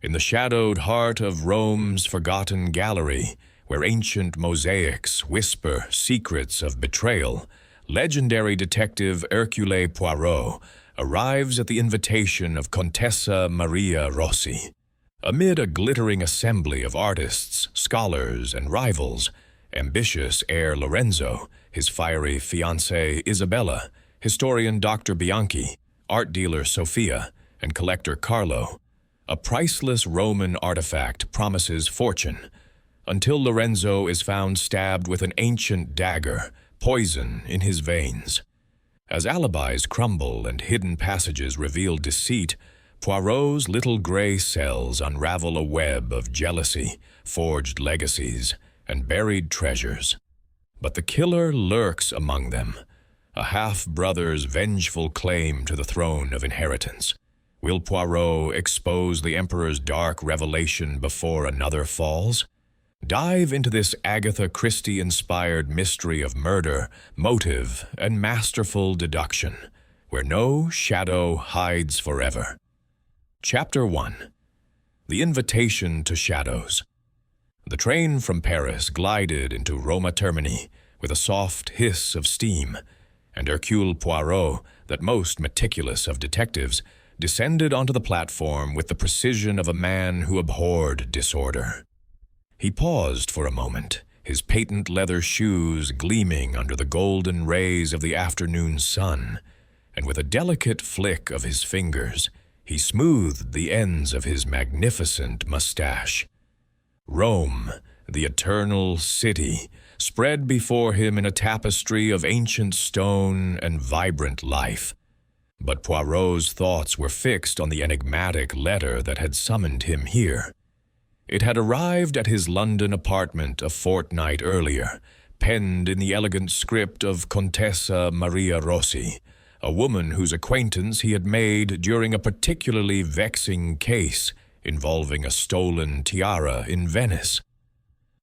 In the shadowed heart of Rome's forgotten gallery, where ancient mosaics whisper secrets of betrayal, legendary detective Hercule Poirot arrives at the invitation of Contessa Maria Rossi. Amid a glittering assembly of artists, scholars, and rivals, ambitious heir Lorenzo, his fiery fiancée Isabella, historian Dr. Bianchi, art dealer Sophia, and collector Carlo, a priceless Roman artifact promises fortune, until Lorenzo is found stabbed with an ancient dagger, poison in his veins. As alibis crumble and hidden passages reveal deceit, Poirot's little gray cells unravel a web of jealousy, forged legacies, and buried treasures. But the killer lurks among them, a half-brother's vengeful claim to the throne of inheritance. Will Poirot expose the Emperor's dark revelation before another falls? Dive into this Agatha Christie-inspired mystery of murder, motive, and masterful deduction, where no shadow hides forever. Chapter 1. The Invitation to Shadows. The train from Paris glided into Roma Termini with a soft hiss of steam, and Hercule Poirot, that most meticulous of detectives, descended onto the platform with the precision of a man who abhorred disorder. He paused for a moment, his patent leather shoes gleaming under the golden rays of the afternoon sun, and with a delicate flick of his fingers, he smoothed the ends of his magnificent mustache. Rome, the eternal city, spread before him in a tapestry of ancient stone and vibrant life. But Poirot's thoughts were fixed on the enigmatic letter that had summoned him here. It had arrived at his London apartment a fortnight earlier, penned in the elegant script of Contessa Maria Rossi, a woman whose acquaintance he had made during a particularly vexing case involving a stolen tiara in Venice.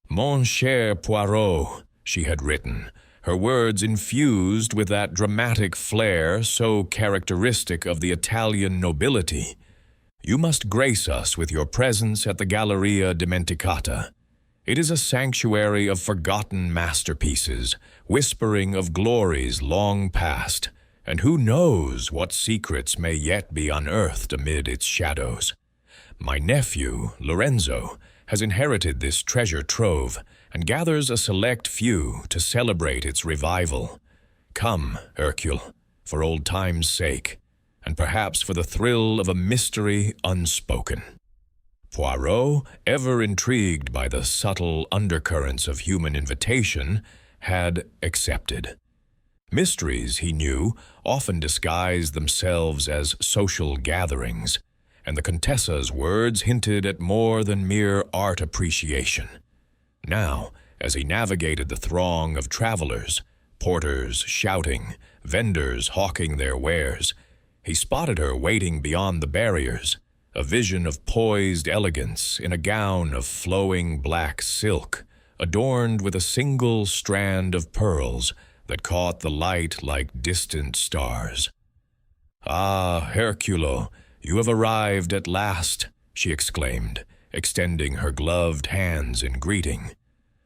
"Mon cher Poirot," she had written, her words infused with that dramatic flair so characteristic of the Italian nobility. "You must grace us with your presence at the Galleria Dimenticata. It is a sanctuary of forgotten masterpieces, whispering of glories long past, and who knows what secrets may yet be unearthed amid its shadows. My nephew, Lorenzo, has inherited this treasure trove and gathers a select few to celebrate its revival. Come, Hercule, for old time's sake, and perhaps for the thrill of a mystery unspoken." Poirot, ever intrigued by the subtle undercurrents of human invitation, had accepted. Mysteries, he knew, often disguise themselves as social gatherings, and the Contessa's words hinted at more than mere art appreciation. Now, as he navigated the throng of travelers, porters shouting, vendors hawking their wares, he spotted her waiting beyond the barriers, a vision of poised elegance in a gown of flowing black silk, adorned with a single strand of pearls that caught the light like distant stars. "Ah, Hercule, you have arrived at last," she exclaimed, extending her gloved hands in greeting.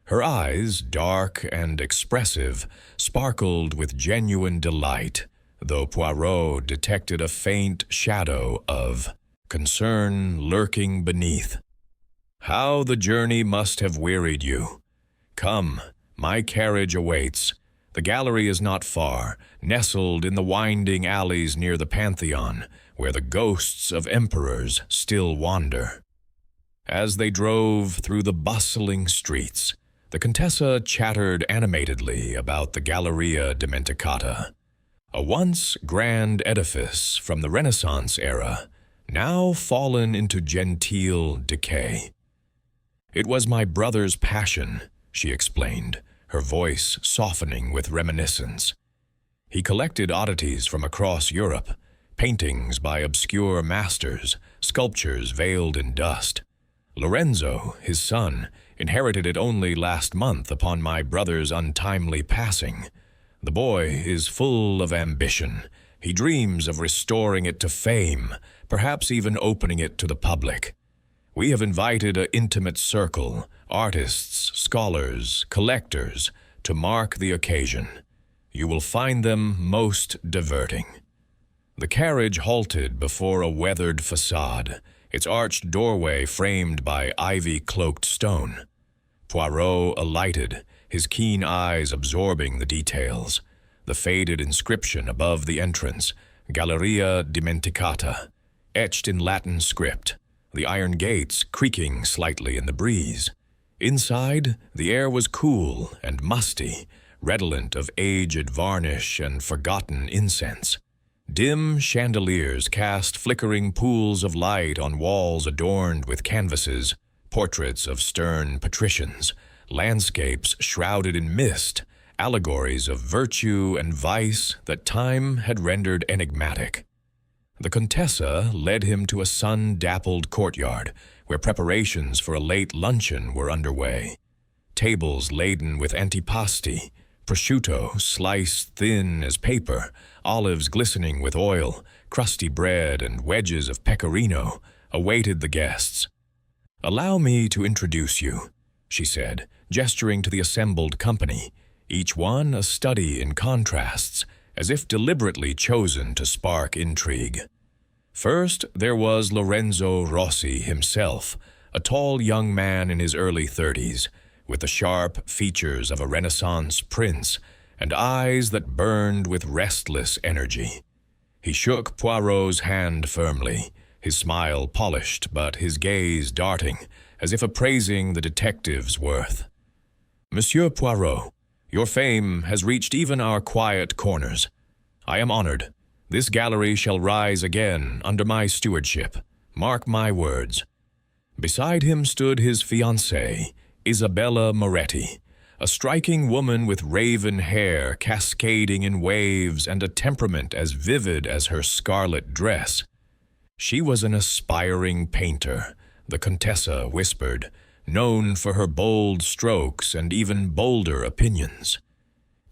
Her eyes, dark and expressive, sparkled with genuine delight, though Poirot detected a faint shadow of concern lurking beneath. "How the journey must have wearied you. Come, my carriage awaits. The gallery is not far, nestled in the winding alleys near the Pantheon, where the ghosts of emperors still wander." As they drove through the bustling streets, the Contessa chattered animatedly about the Galleria Dimenticata, a once grand edifice from the Renaissance era, now fallen into genteel decay. "It was my brother's passion," she explained, her voice softening with reminiscence. "He collected oddities from across Europe, paintings by obscure masters, sculptures veiled in dust. Lorenzo, his son, inherited it only last month upon my brother's untimely passing. The boy is full of ambition. He dreams of restoring it to fame, perhaps even opening it to the public. We have invited an intimate circle, artists, scholars, collectors, to mark the occasion. You will find them most diverting." The carriage halted before a weathered facade, its arched doorway framed by ivy-cloaked stone. Poirot alighted, his keen eyes absorbing the details. The faded inscription above the entrance, Galleria Dimenticata, etched in Latin script, the iron gates creaking slightly in the breeze. Inside, the air was cool and musty, redolent of aged varnish and forgotten incense. Dim chandeliers cast flickering pools of light on walls adorned with canvases, portraits of stern patricians, landscapes shrouded in mist, allegories of virtue and vice that time had rendered enigmatic. The Contessa led him to a sun-dappled courtyard where preparations for a late luncheon were underway. Tables laden with antipasti, prosciutto sliced thin as paper, olives glistening with oil, crusty bread, and wedges of pecorino awaited the guests. "Allow me to introduce you," she said, gesturing to the assembled company, each one a study in contrasts, as if deliberately chosen to spark intrigue. First, there was Lorenzo Rossi himself, a tall young man in his early 30s, with the sharp features of a Renaissance prince and eyes that burned with restless energy. He shook Poirot's hand firmly, his smile polished but his gaze darting, as if appraising the detective's worth. "Monsieur Poirot, your fame has reached even our quiet corners. I am honored. This gallery shall rise again under my stewardship. Mark my words." Beside him stood his fiancée, Isabella Moretti, a striking woman with raven hair cascading in waves and a temperament as vivid as her scarlet dress. She was an aspiring painter, the Contessa whispered, known for her bold strokes and even bolder opinions.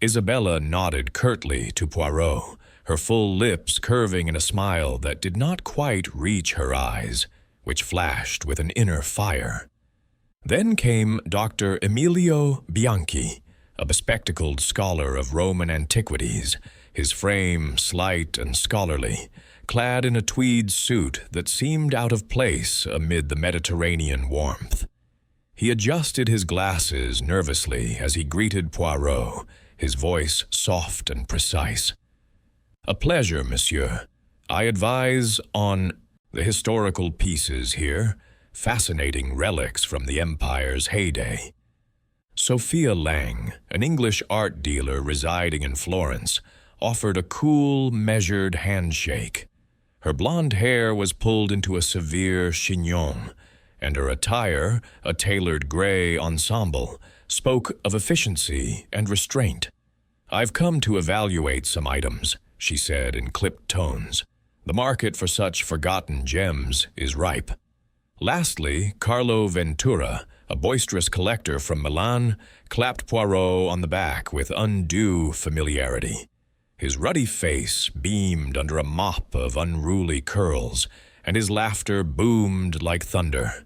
Isabella nodded curtly to Poirot, her full lips curving in a smile that did not quite reach her eyes, which flashed with an inner fire. Then came Dr. Emilio Bianchi, a bespectacled scholar of Roman antiquities, his frame slight and scholarly, clad in a tweed suit that seemed out of place amid the Mediterranean warmth. He adjusted his glasses nervously as he greeted Poirot, his voice soft and precise. "A pleasure, monsieur. I advise on the historical pieces here, fascinating relics from the Empire's heyday." Sophia Lang, an English art dealer residing in Florence, offered a cool, measured handshake. Her blonde hair was pulled into a severe chignon, and her attire, a tailored gray ensemble, spoke of efficiency and restraint. "I've come to evaluate some items," she said in clipped tones. "The market for such forgotten gems is ripe." Lastly, Carlo Ventura, a boisterous collector from Milan, clapped Poirot on the back with undue familiarity. His ruddy face beamed under a mop of unruly curls, and his laughter boomed like thunder.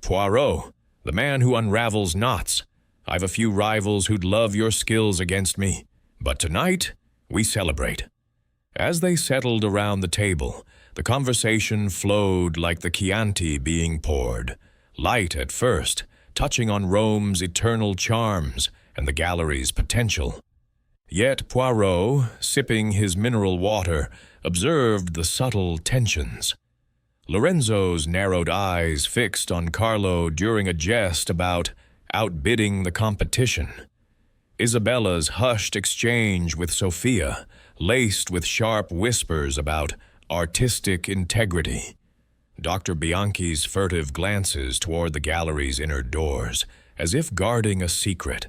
"Poirot, the man who unravels knots. I've a few rivals who'd love your skills against me, but tonight we celebrate." As they settled around the table, the conversation flowed like the Chianti being poured, light at first, touching on Rome's eternal charms and the gallery's potential. Yet Poirot, sipping his mineral water, observed the subtle tensions. Lorenzo's narrowed eyes fixed on Carlo during a jest about outbidding the competition. Isabella's hushed exchange with Sophia, laced with sharp whispers about artistic integrity. Dr. Bianchi's furtive glances toward the gallery's inner doors, as if guarding a secret.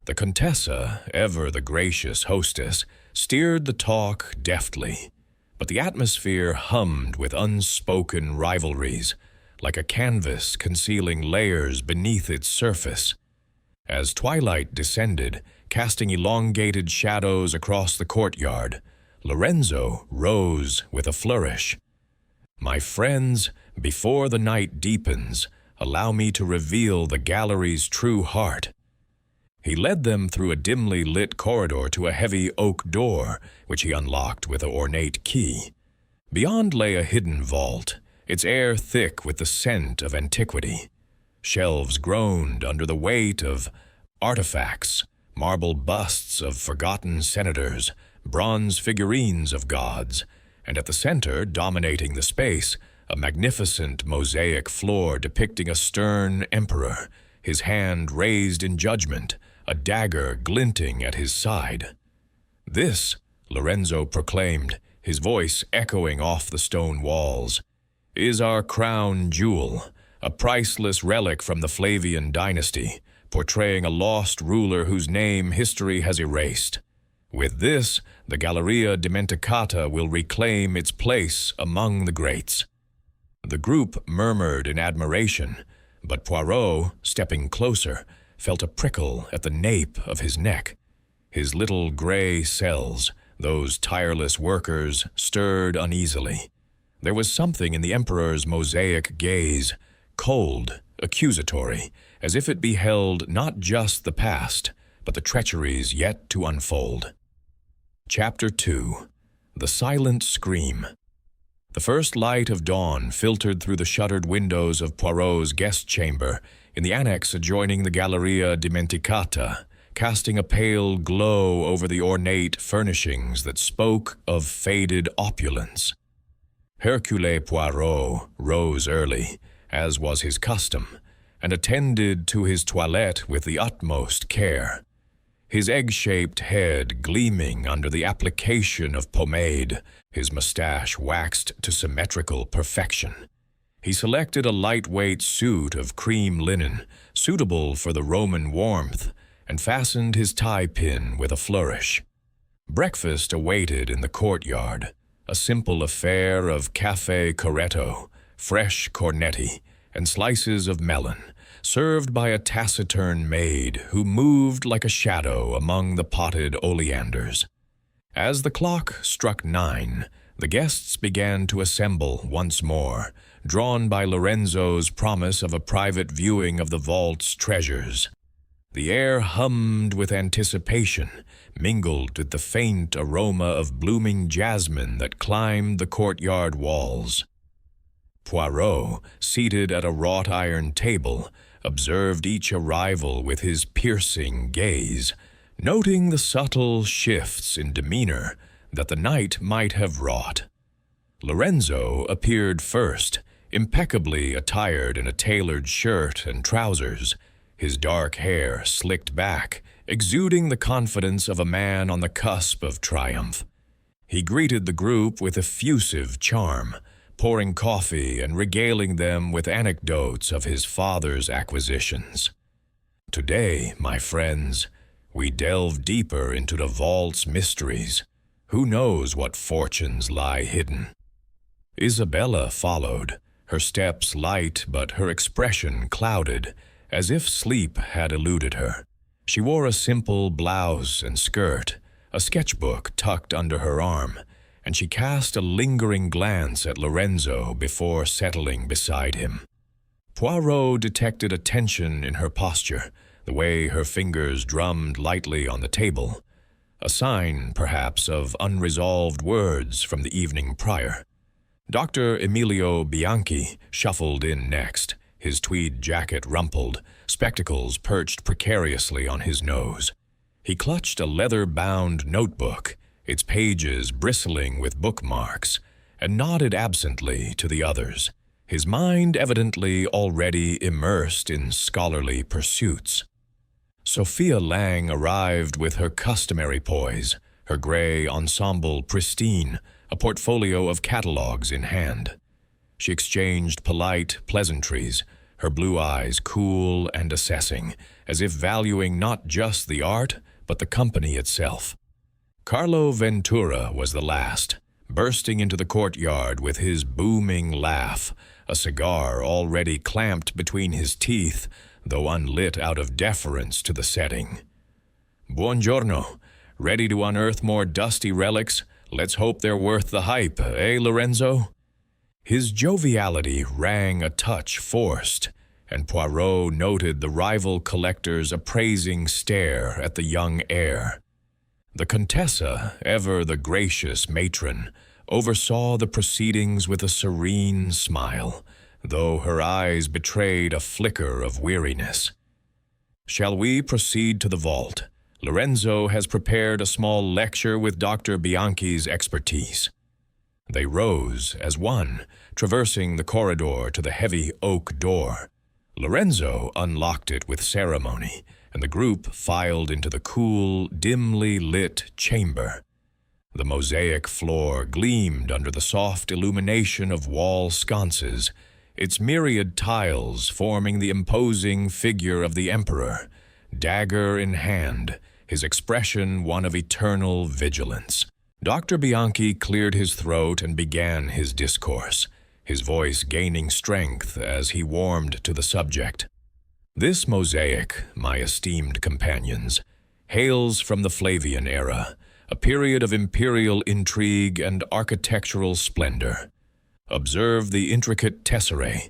The Contessa, ever the gracious hostess, steered the talk deftly, but the atmosphere hummed with unspoken rivalries, like a canvas concealing layers beneath its surface. As twilight descended, casting elongated shadows across the courtyard, Lorenzo rose with a flourish. "My friends, before the night deepens, allow me to reveal the gallery's true heart." He led them through a dimly lit corridor to a heavy oak door, which he unlocked with an ornate key. Beyond lay a hidden vault, its air thick with the scent of antiquity. Shelves groaned under the weight of artifacts, marble busts of forgotten senators, bronze figurines of gods, and at the center, dominating the space, a magnificent mosaic floor depicting a stern emperor, his hand raised in judgment, a dagger glinting at his side. "This," Lorenzo proclaimed, his voice echoing off the stone walls, "is our crown jewel, a priceless relic from the Flavian dynasty, portraying a lost ruler whose name history has erased. With this, the Galleria Dimenticata will reclaim its place among the greats." The group murmured in admiration, but Poirot, stepping closer, felt a prickle at the nape of his neck. His little gray cells, those tireless workers, stirred uneasily. There was something in the Emperor's mosaic gaze, cold, accusatory, as if it beheld not just the past, but the treacheries yet to unfold. Chapter 2. The Silent Scream. The first light of dawn filtered through the shuttered windows of Poirot's guest chamber in the annex adjoining the Galleria Dimenticata, casting a pale glow over the ornate furnishings that spoke of faded opulence. Hercule Poirot rose early, as was his custom, and attended to his toilette with the utmost care. His egg-shaped head gleaming under the application of pomade, his mustache waxed to symmetrical perfection. He selected a lightweight suit of cream linen, suitable for the Roman warmth, and fastened his tie-pin with a flourish. Breakfast awaited in the courtyard, a simple affair of café corretto, fresh cornetti, and slices of melon, served by a taciturn maid who moved like a shadow among the potted oleanders. As the clock struck 9, the guests began to assemble once more, drawn by Lorenzo's promise of a private viewing of the vault's treasures. The air hummed with anticipation, mingled with the faint aroma of blooming jasmine that climbed the courtyard walls. Poirot, seated at a wrought-iron table, observed each arrival with his piercing gaze, noting the subtle shifts in demeanor that the night might have wrought. Lorenzo appeared first, impeccably attired in a tailored shirt and trousers, his dark hair slicked back, exuding the confidence of a man on the cusp of triumph. He greeted the group with effusive charm, pouring coffee and regaling them with anecdotes of his father's acquisitions. "Today, my friends, we delve deeper into the vault's mysteries. Who knows what fortunes lie hidden?" Isabella followed, her steps light but her expression clouded, as if sleep had eluded her. She wore a simple blouse and skirt, a sketchbook tucked under her arm, and she cast a lingering glance at Lorenzo before settling beside him. Poirot detected a tension in her posture, the way her fingers drummed lightly on the table, a sign, perhaps, of unresolved words from the evening prior. Dr. Emilio Bianchi shuffled in next, his tweed jacket rumpled, spectacles perched precariously on his nose. He clutched a leather-bound notebook, its pages bristling with bookmarks, and nodded absently to the others, his mind evidently already immersed in scholarly pursuits. Sophia Lang arrived with her customary poise, her gray ensemble pristine, a portfolio of catalogues in hand. She exchanged polite pleasantries, her blue eyes cool and assessing, as if valuing not just the art, but the company itself. Carlo Ventura was the last, bursting into the courtyard with his booming laugh, a cigar already clamped between his teeth, though unlit out of deference to the setting. "Buongiorno. Ready to unearth more dusty relics? Let's hope they're worth the hype, eh, Lorenzo?" His joviality rang a touch forced, and Poirot noted the rival collector's appraising stare at the young heir. The Contessa, ever the gracious matron, oversaw the proceedings with a serene smile, though her eyes betrayed a flicker of weariness. "Shall we proceed to the vault? Lorenzo has prepared a small lecture with Dr. Bianchi's expertise." They rose as one, traversing the corridor to the heavy oak door. Lorenzo unlocked it with ceremony, and the group filed into the cool, dimly lit chamber. The mosaic floor gleamed under the soft illumination of wall sconces, its myriad tiles forming the imposing figure of the emperor, dagger in hand, his expression one of eternal vigilance. Dr. Bianchi cleared his throat and began his discourse, his voice gaining strength as he warmed to the subject. "This mosaic, my esteemed companions, hails from the Flavian era, a period of imperial intrigue and architectural splendor. Observe the intricate tesserae,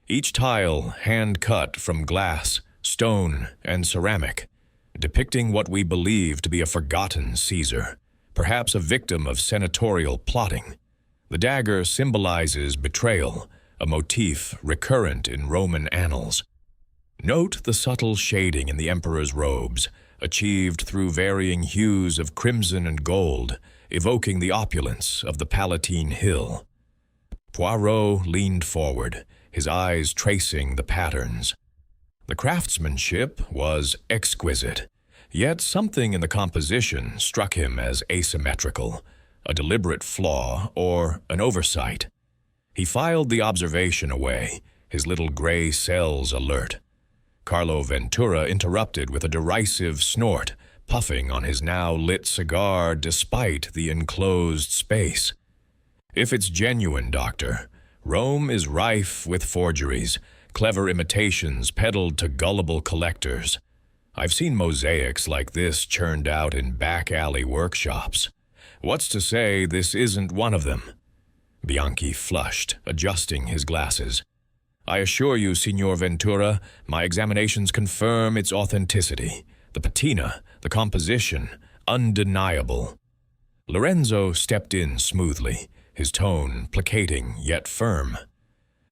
each tile hand-cut from glass, stone, and ceramic, depicting what we believe to be a forgotten Caesar, perhaps a victim of senatorial plotting. The dagger symbolizes betrayal, a motif recurrent in Roman annals. Note the subtle shading in the emperor's robes, achieved through varying hues of crimson and gold, evoking the opulence of the Palatine Hill." Poirot leaned forward, his eyes tracing the patterns. The craftsmanship was exquisite, yet something in the composition struck him as asymmetrical, a deliberate flaw or an oversight. He filed the observation away, his little gray cells alert. Carlo Ventura interrupted with a derisive snort, puffing on his now lit cigar despite the enclosed space. "If it's genuine, Doctor, Rome is rife with forgeries, clever imitations peddled to gullible collectors. I've seen mosaics like this churned out in back-alley workshops. What's to say this isn't one of them?" Bianchi flushed, adjusting his glasses. "I assure you, Signor Ventura, my examinations confirm its authenticity. The patina, the composition, undeniable." Lorenzo stepped in smoothly, his tone placating yet firm.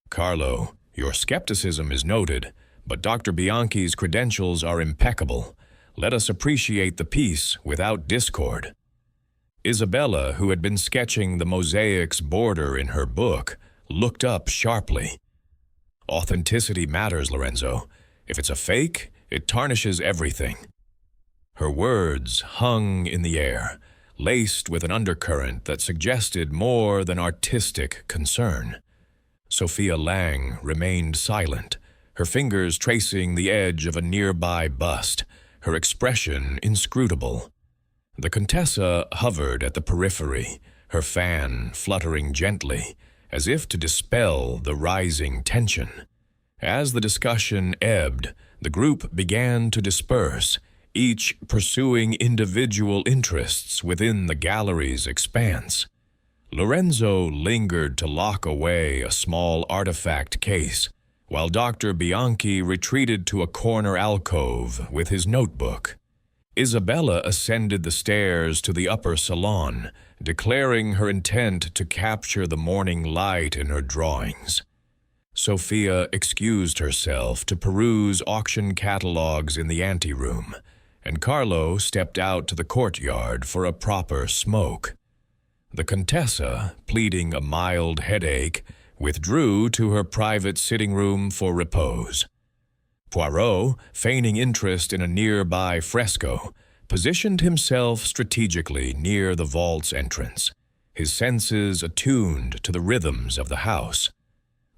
"Carlo, your skepticism is noted, but Dr. Bianchi's credentials are impeccable. Let us appreciate the piece without discord." Isabella, who had been sketching the mosaic's border in her book, looked up sharply. "Authenticity matters, Lorenzo. If it's a fake, it tarnishes everything." Her words hung in the air, laced with an undercurrent that suggested more than artistic concern. Sophia Lang remained silent, her fingers tracing the edge of a nearby bust, her expression inscrutable. The Contessa hovered at the periphery, her fan fluttering gently, as if to dispel the rising tension. As the discussion ebbed, the group began to disperse, each pursuing individual interests within the gallery's expanse. Lorenzo lingered to lock away a small artifact case, while Dr. Bianchi retreated to a corner alcove with his notebook. Isabella ascended the stairs to the upper salon, declaring her intent to capture the morning light in her drawings. Sophia excused herself to peruse auction catalogs in the anteroom, and Carlo stepped out to the courtyard for a proper smoke. The Contessa, pleading a mild headache, withdrew to her private sitting room for repose. Poirot, feigning interest in a nearby fresco, positioned himself strategically near the vault's entrance, his senses attuned to the rhythms of the house.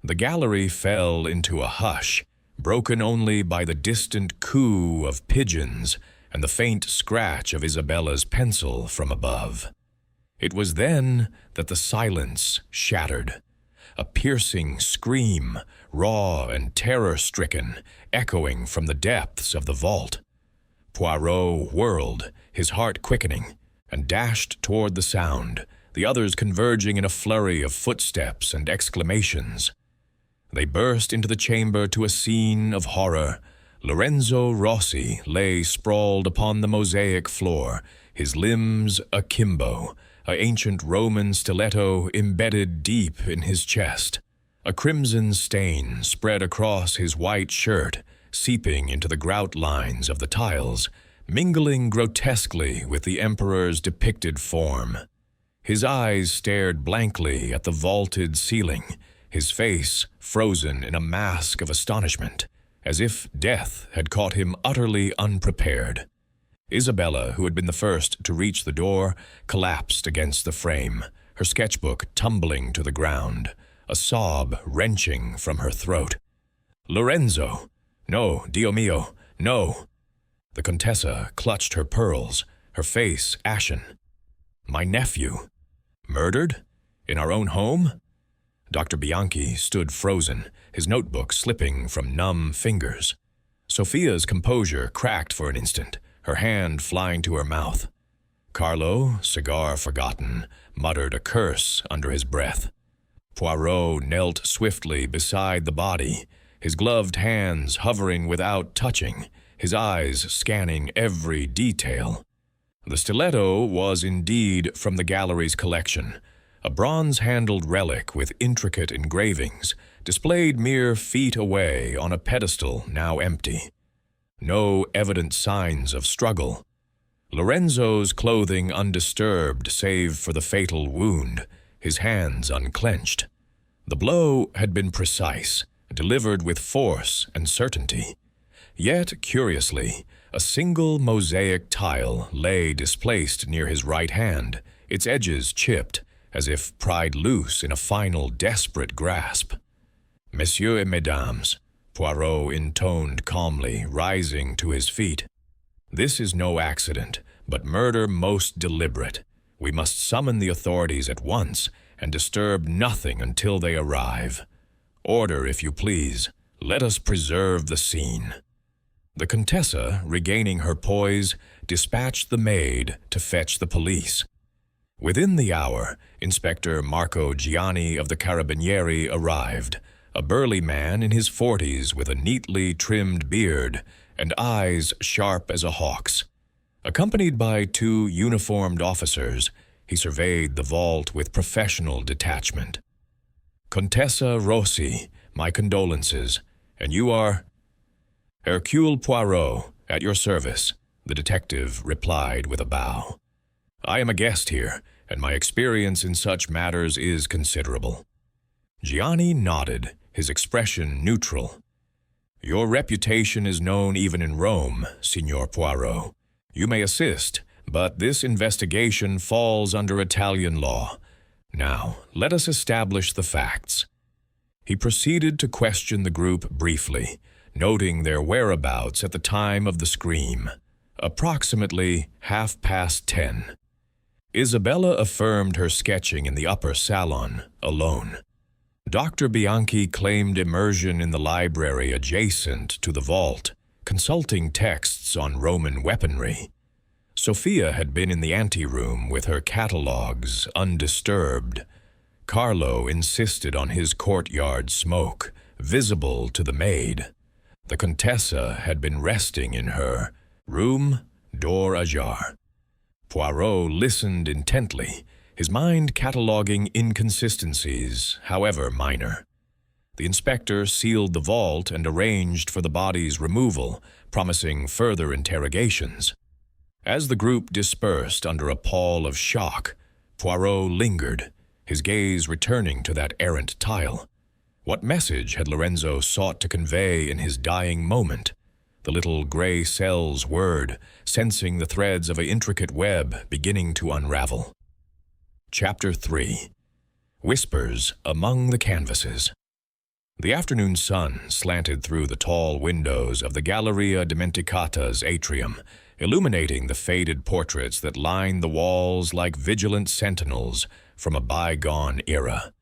The gallery fell into a hush, broken only by the distant coo of pigeons and the faint scratch of Isabella's pencil from above. It was then that the silence shattered. A piercing scream, raw and terror-stricken, echoing from the depths of the vault. Poirot whirled, his heart quickening, and dashed toward the sound, the others converging in a flurry of footsteps and exclamations. They burst into the chamber to a scene of horror. Lorenzo Rossi lay sprawled upon the mosaic floor, his limbs akimbo, an ancient Roman stiletto embedded deep in his chest. A crimson stain spread across his white shirt, seeping into the grout lines of the tiles, mingling grotesquely with the emperor's depicted form. His eyes stared blankly at the vaulted ceiling, his face frozen in a mask of astonishment, as if death had caught him utterly unprepared. Isabella, who had been the first to reach the door, collapsed against the frame, her sketchbook tumbling to the ground, a sob wrenching from her throat. "Lorenzo! No, Dio mio, no!" The Contessa clutched her pearls, her face ashen. "My nephew? Murdered? In our own home?" Dr. Bianchi stood frozen, his notebook slipping from numb fingers. Sophia's composure cracked for an instant, her hand flying to her mouth. Carlo, cigar forgotten, muttered a curse under his breath. Poirot knelt swiftly beside the body, his gloved hands hovering without touching, his eyes scanning every detail. The stiletto was indeed from the gallery's collection, a bronze-handled relic with intricate engravings, displayed mere feet away on a pedestal now empty. No evident signs of struggle. Lorenzo's clothing undisturbed save for the fatal wound, his hands unclenched. The blow had been precise, delivered with force and certainty. Yet, curiously, a single mosaic tile lay displaced near his right hand, its edges chipped, as if pried loose in a final desperate grasp. "Messieurs et mesdames," Poirot intoned calmly, rising to his feet. "This is no accident, but murder most deliberate. We must summon the authorities at once and disturb nothing until they arrive. Order, if you please. Let us preserve the scene." The Contessa, regaining her poise, dispatched the maid to fetch the police. Within the hour, Inspector Marco Gianni of the Carabinieri arrived, a burly man in his 40s with a neatly trimmed beard and eyes sharp as a hawk's. Accompanied by 2 uniformed officers, he surveyed the vault with professional detachment. "Contessa Rossi, my condolences. And you are—" "Hercule Poirot, at your service," the detective replied with a bow. "I am a guest here, and my experience in such matters is considerable." Gianni nodded, his expression neutral. "Your reputation is known even in Rome, Signor Poirot. You may assist, but this investigation falls under Italian law. Now, let us establish the facts." He proceeded to question the group briefly, noting their whereabouts at the time of the scream, approximately 10:30. Isabella affirmed her sketching in the upper salon, alone. Dr. Bianchi claimed immersion in the library adjacent to the vault, consulting texts on Roman weaponry. Sophia had been in the anteroom with her catalogues undisturbed. Carlo insisted on his courtyard smoke, visible to the maid. The Contessa had been resting in her room, door ajar. Poirot listened intently, his mind cataloguing inconsistencies, however minor. The inspector sealed the vault and arranged for the body's removal, promising further interrogations. As the group dispersed under a pall of shock, Poirot lingered, his gaze returning to that errant tile. What message had Lorenzo sought to convey in his dying moment? The little gray cells whirred, sensing the threads of an intricate web beginning to unravel. Chapter 3. Whispers Among the Canvases. The afternoon sun slanted through the tall windows of the Galleria Dimenticata's atrium, illuminating the faded portraits that lined the walls like vigilant sentinels from a bygone era.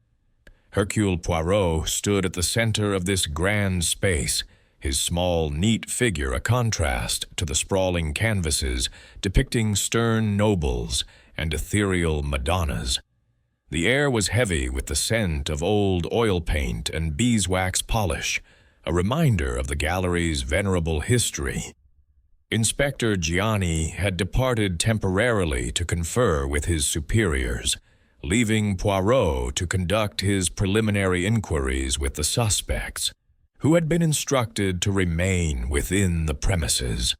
Hercule Poirot stood at the center of this grand space, his small, neat figure a contrast to the sprawling canvases depicting stern nobles and ethereal Madonnas. The air was heavy with the scent of old oil paint and beeswax polish, a reminder of the gallery's venerable history. Inspector Gianni had departed temporarily to confer with his superiors, leaving Poirot to conduct his preliminary inquiries with the suspects, who had been instructed to remain within the premises.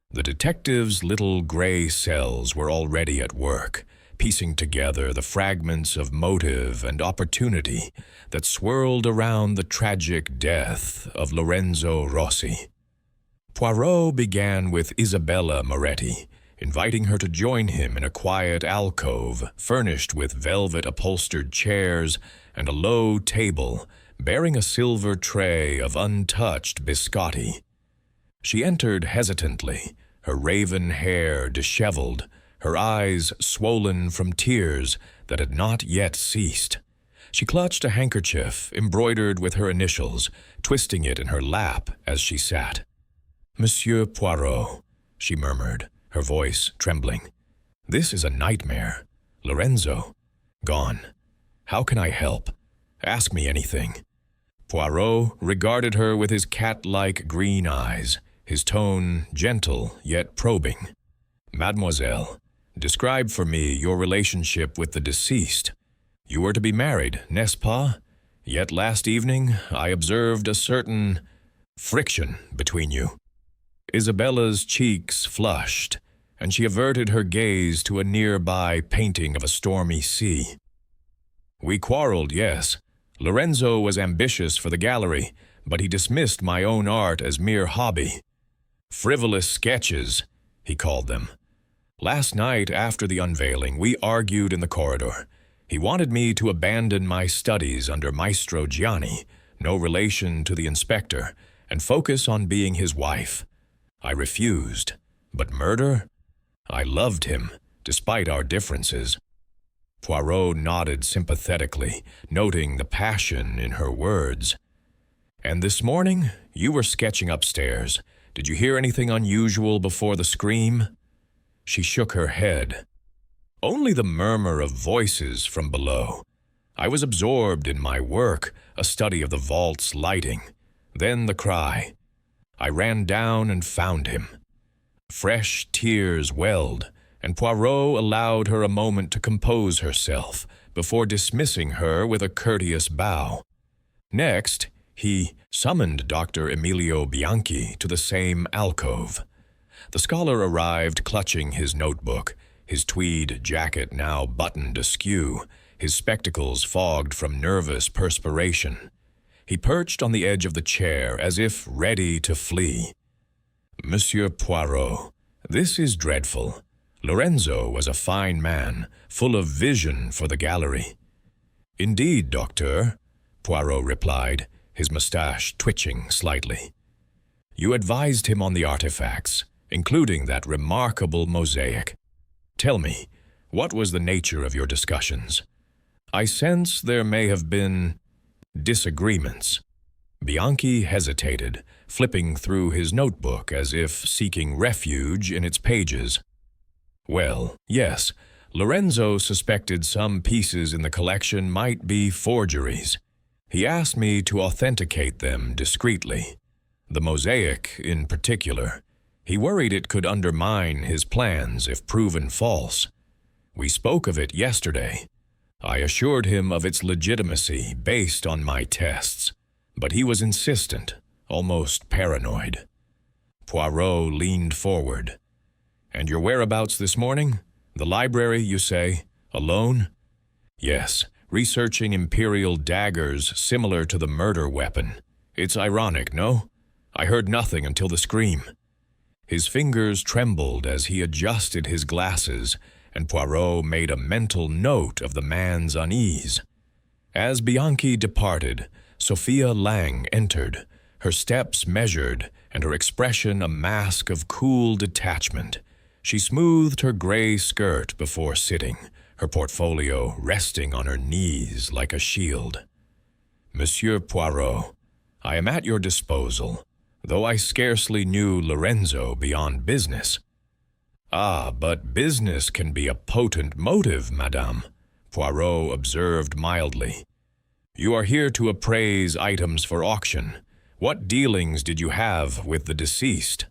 The detective's little gray cells were already at work, piecing together the fragments of motive and opportunity that swirled around the tragic death of Lorenzo Rossi. Poirot began with Isabella Moretti, inviting her to join him in a quiet alcove furnished with velvet-upholstered chairs and a low table bearing a silver tray of untouched biscotti. She entered hesitantly, her raven hair disheveled, her eyes swollen from tears that had not yet ceased. She clutched a handkerchief embroidered with her initials, twisting it in her lap as she sat. "Monsieur Poirot," she murmured, her voice trembling. "This is a nightmare. Lorenzo, gone. How can I help? Ask me anything." Poirot regarded her with his cat-like green eyes, his tone gentle yet probing. "Mademoiselle, describe for me your relationship with the deceased. You were to be married, n'est-ce pas? Yet last evening I observed a certain friction between you." Isabella's cheeks flushed, and she averted her gaze to a nearby painting of a stormy sea. "We quarreled, yes. Lorenzo was ambitious for the gallery, but he dismissed my own art as mere hobby. Frivolous sketches, he called them. Last night, after the unveiling, we argued in the corridor. He wanted me to abandon my studies under Maestro Gianni, no relation to the inspector, and focus on being his wife. I refused. But murder? I loved him, despite our differences." Poirot nodded sympathetically, noting the passion in her words. "And this morning, you were sketching upstairs. Did you hear anything unusual before the scream?" She shook her head. "Only the murmur of voices from below. I was absorbed in my work, a study of the vault's lighting. Then the cry. I ran down and found him." Fresh tears welled, and Poirot allowed her a moment to compose herself before dismissing her with a courteous bow. Next, he summoned Dr. Emilio Bianchi to the same alcove. The scholar arrived clutching his notebook, his tweed jacket now buttoned askew, his spectacles fogged from nervous perspiration. He perched on the edge of the chair as if ready to flee. "Monsieur Poirot, this is dreadful. Lorenzo was a fine man, full of vision for the gallery." "Indeed, docteur," Poirot replied, his mustache twitching slightly. "You advised him on the artifacts, including that remarkable mosaic. Tell me, what was the nature of your discussions? I sense there may have been disagreements." Bianchi hesitated, flipping through his notebook as if seeking refuge in its pages. "Well, yes, Lorenzo suspected some pieces in the collection might be forgeries. He asked me to authenticate them discreetly. The mosaic, in particular. He worried it could undermine his plans if proven false. We spoke of it yesterday. I assured him of its legitimacy based on my tests, but he was insistent, almost paranoid." Poirot leaned forward. "And your whereabouts this morning? The library, you say? Alone?" "Yes, researching imperial daggers similar to the murder weapon. It's ironic, no? I heard nothing until the scream." His fingers trembled as he adjusted his glasses, and Poirot made a mental note of the man's unease. As Bianchi departed, Sophia Lang entered, her steps measured and her expression a mask of cool detachment. She smoothed her gray skirt before sitting, her portfolio resting on her knees like a shield. "Monsieur Poirot, I am at your disposal, though I scarcely knew Lorenzo beyond business." "Ah, but business can be a potent motive, madame," Poirot observed mildly. "You are here to appraise items for auction. What dealings did you have with the deceased?"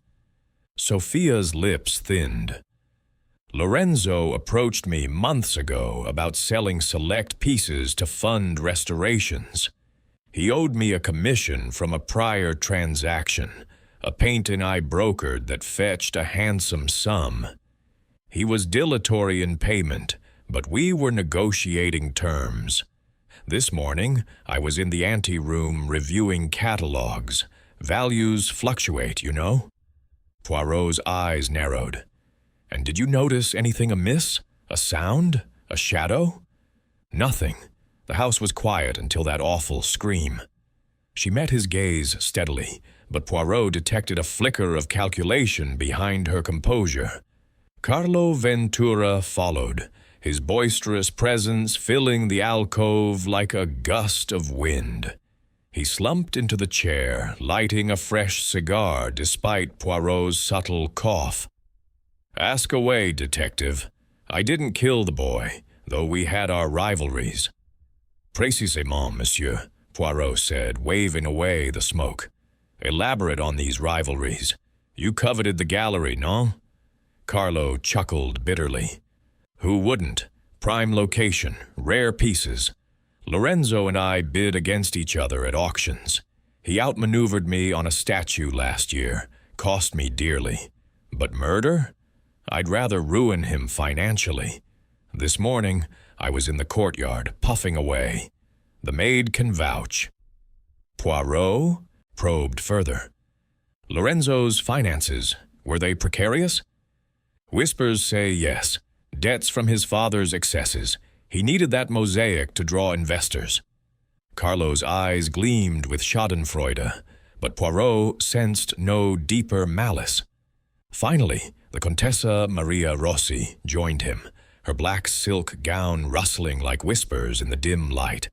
Sophia's lips thinned. "Lorenzo approached me months ago about selling select pieces to fund restorations. He owed me a commission from a prior transaction, a painting I brokered that fetched a handsome sum. He was dilatory in payment, but we were negotiating terms. This morning, I was in the anteroom reviewing catalogs. Values fluctuate, you know." Poirot's eyes narrowed. "And did you notice anything amiss? A sound? A shadow?" "Nothing. The house was quiet until that awful scream." She met his gaze steadily, but Poirot detected a flicker of calculation behind her composure. Carlo Ventura followed, his boisterous presence filling the alcove like a gust of wind. He slumped into the chair, lighting a fresh cigar despite Poirot's subtle cough. "Ask away, detective. I didn't kill the boy, though we had our rivalries." "Précisément, monsieur," Poirot said, waving away the smoke. "Elaborate on these rivalries. You coveted the gallery, non?" Carlo chuckled bitterly. "Who wouldn't? Prime location, rare pieces. Lorenzo and I bid against each other at auctions. He outmaneuvered me on a statue last year, cost me dearly. But murder? I'd rather ruin him financially. This morning, I was in the courtyard, puffing away. The maid can vouch." Poirot probed further. "Lorenzo's finances, were they precarious?" "Whispers say yes. Debts from his father's excesses. He needed that mosaic to draw investors." Carlo's eyes gleamed with schadenfreude, but Poirot sensed no deeper malice. Finally, the Contessa Maria Rossi joined him, her black silk gown rustling like whispers in the dim light.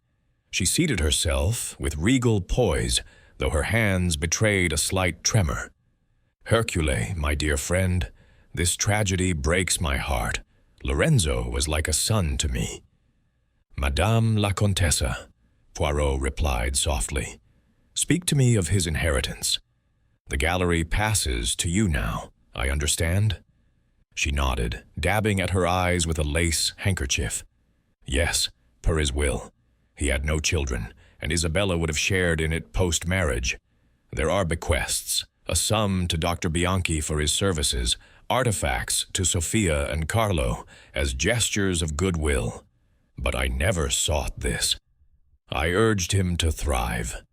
She seated herself with regal poise, though her hands betrayed a slight tremor. "Hercule, my dear friend, this tragedy breaks my heart. Lorenzo was like a son to me." "Madame la Contessa," Poirot replied softly, "speak to me of his inheritance. The gallery passes to you now, I understand?" She nodded, dabbing at her eyes with a lace handkerchief. "Yes, per his will. He had no children, and Isabella would have shared in it post-marriage. There are bequests, a sum to Dr. Bianchi for his services, artifacts to Sophia and Carlo as gestures of goodwill. But I never sought this. I urged him to thrive."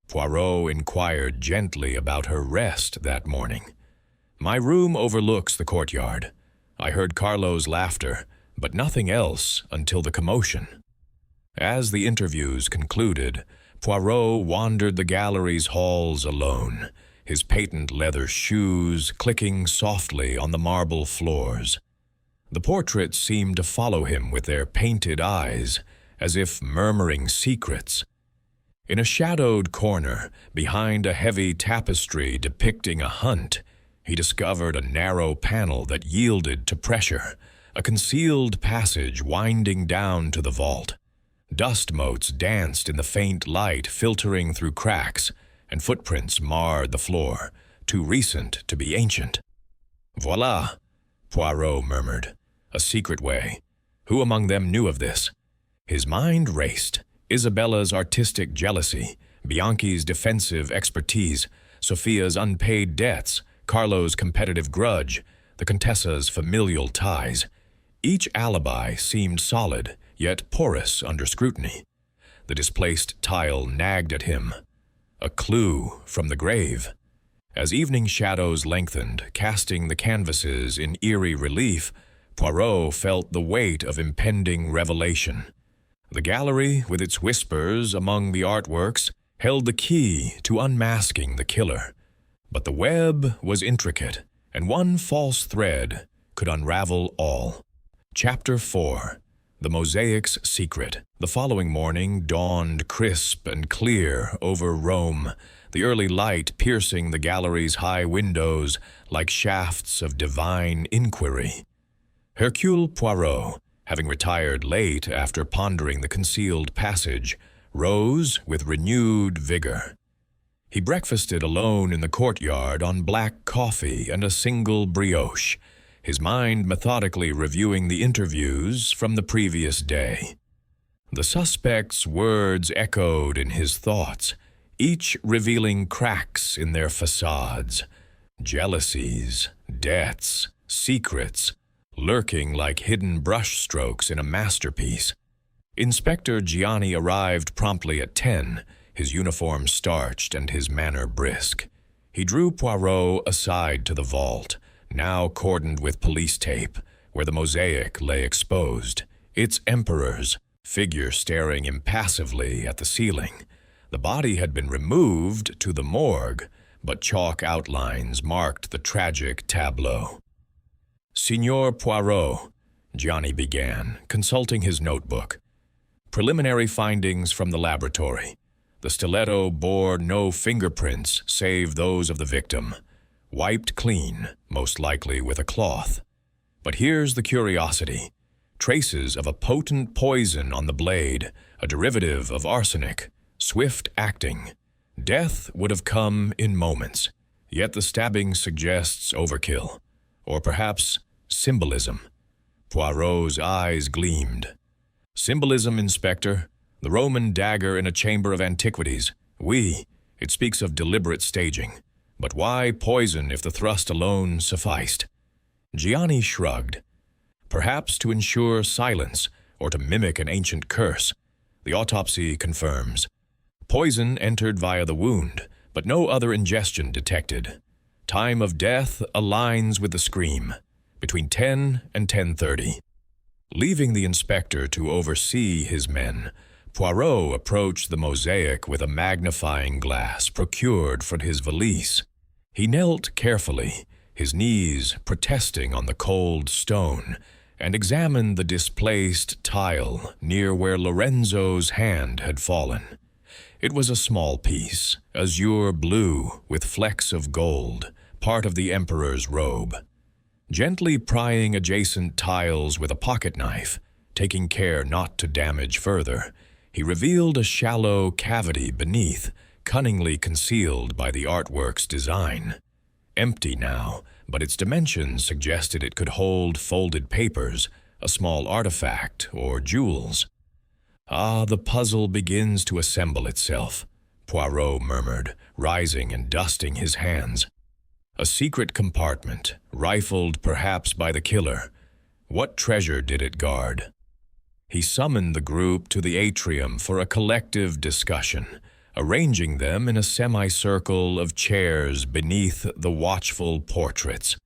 Poirot inquired gently about her rest that morning. "My room overlooks the courtyard. I heard Carlo's laughter, but nothing else until the commotion." As the interviews concluded, Poirot wandered the gallery's halls alone, his patent leather shoes clicking softly on the marble floors. The portraits seemed to follow him with their painted eyes, as if murmuring secrets. In a shadowed corner, behind a heavy tapestry depicting a hunt, he discovered a narrow panel that yielded to pressure, a concealed passage winding down to the vault. Dust motes danced in the faint light filtering through cracks, and footprints marred the floor, too recent to be ancient. "Voilà," Poirot murmured, "a secret way. Who among them knew of this?" His mind raced. Isabella's artistic jealousy, Bianchi's defensive expertise, Sophia's unpaid debts, Carlo's competitive grudge, the Contessa's familial ties. Each alibi seemed solid, yet porous under scrutiny. The displaced tile nagged at him. A clue from the grave. As evening shadows lengthened, casting the canvases in eerie relief, Poirot felt the weight of impending revelation. The gallery, with its whispers among the artworks, held the key to unmasking the killer. But the web was intricate, and one false thread could unravel all. Chapter 4. The Mosaic's Secret. The following morning dawned crisp and clear over Rome, the early light piercing the gallery's high windows like shafts of divine inquiry. Hercule Poirot, having retired late after pondering the concealed passage, rose with renewed vigor. He breakfasted alone in the courtyard on black coffee and a single brioche, his mind methodically reviewing the interviews from the previous day. The suspects' words echoed in his thoughts, each revealing cracks in their facades, jealousies, debts, secrets, lurking like hidden brushstrokes in a masterpiece. Inspector Gianni arrived promptly at 10, his uniform starched and his manner brisk. He drew Poirot aside to the vault, now cordoned with police tape, where the mosaic lay exposed, its emperor's figure staring impassively at the ceiling. The body had been removed to the morgue, but chalk outlines marked the tragic tableau. "Signor Poirot," Gianni began, consulting his notebook. "Preliminary findings from the laboratory. The stiletto bore no fingerprints save those of the victim. Wiped clean, most likely with a cloth. But here's the curiosity. Traces of a potent poison on the blade, a derivative of arsenic, swift acting. Death would have come in moments, yet the stabbing suggests overkill. Or perhaps symbolism." Poirot's eyes gleamed. "Symbolism, Inspector. The Roman dagger in a chamber of antiquities. Oui, it speaks of deliberate staging. But why poison if the thrust alone sufficed?" Gianni shrugged. "Perhaps to ensure silence or to mimic an ancient curse. The autopsy confirms. Poison entered via the wound, but no other ingestion detected. Time of death aligns with the scream, between 10 and 10:30. Leaving the inspector to oversee his men, Poirot approached the mosaic with a magnifying glass procured for his valise. He knelt carefully, his knees protesting on the cold stone, and examined the displaced tile near where Lorenzo's hand had fallen. It was a small piece, azure blue with flecks of gold, part of the emperor's robe. Gently prying adjacent tiles with a pocket knife, taking care not to damage further, he revealed a shallow cavity beneath, cunningly concealed by the artwork's design. Empty now, but its dimensions suggested it could hold folded papers, a small artifact, or jewels. "Ah, the puzzle begins to assemble itself," Poirot murmured, rising and dusting his hands. A secret compartment, rifled perhaps by the killer. What treasure did it guard? He summoned the group to the atrium for a collective discussion, arranging them in a semicircle of chairs beneath the watchful portraits.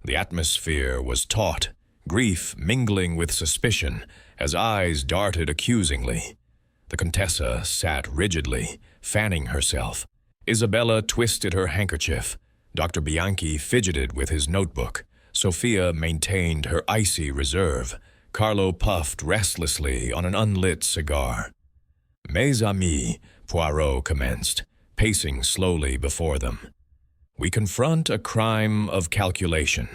The atmosphere was taut, grief mingling with suspicion as eyes darted accusingly. The Contessa sat rigidly, fanning herself. Isabella twisted her handkerchief. Dr. Bianchi fidgeted with his notebook. Sophia maintained her icy reserve. Carlo puffed restlessly on an unlit cigar. "Mes amis," Poirot commenced, pacing slowly before them. "We confront a crime of calculation.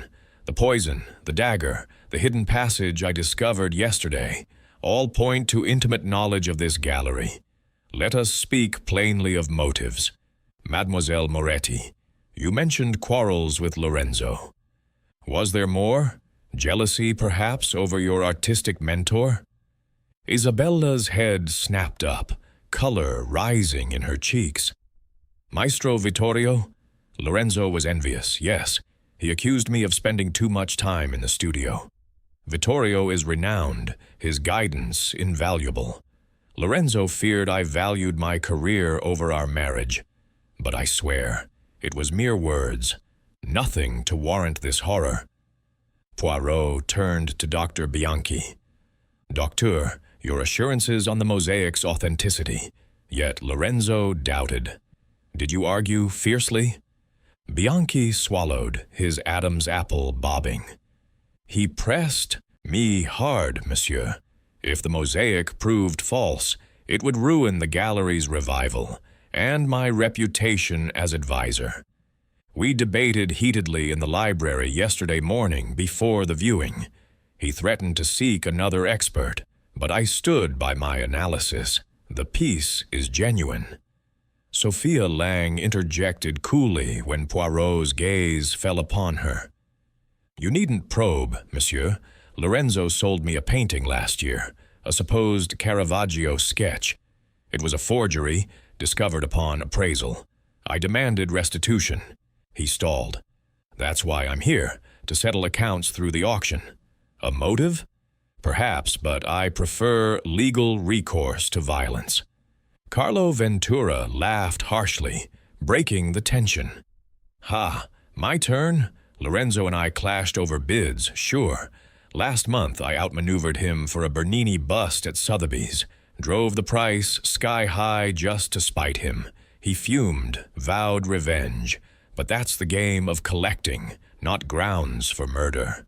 The poison, the dagger, the hidden passage I discovered yesterday, all point to intimate knowledge of this gallery. Let us speak plainly of motives. Mademoiselle Moretti, you mentioned quarrels with Lorenzo. Was there more? Jealousy, perhaps, over your artistic mentor?" Isabella's head snapped up, color rising in her cheeks. "Maestro Vittorio? Lorenzo was envious, yes. He accused me of spending too much time in the studio. Vittorio is renowned, his guidance invaluable. Lorenzo feared I valued my career over our marriage. But I swear, it was mere words, nothing to warrant this horror." Poirot turned to Dr. Bianchi. "Docteur, your assurances on the mosaic's authenticity, yet Lorenzo doubted. Did you argue fiercely?" Bianchi swallowed, his Adam's apple bobbing. "He pressed me hard, monsieur. If the mosaic proved false, it would ruin the gallery's revival and my reputation as advisor. We debated heatedly in the library yesterday morning before the viewing. He threatened to seek another expert, but I stood by my analysis. The piece is genuine. Sophia Lang interjected coolly when Poirot's gaze fell upon her. You needn't probe, monsieur. Lorenzo sold me a painting last year, a supposed Caravaggio sketch. It was a forgery, discovered upon appraisal. I demanded restitution. He stalled. That's why I'm here, to settle accounts through the auction. A motive? Perhaps, but I prefer legal recourse to violence. Carlo Ventura laughed harshly, breaking the tension. Ha, my turn? Lorenzo and I clashed over bids, sure. Last month I outmaneuvered him for a Bernini bust at Sotheby's, drove the price sky high just to spite him. He fumed, vowed revenge, but that's the game of collecting, not grounds for murder.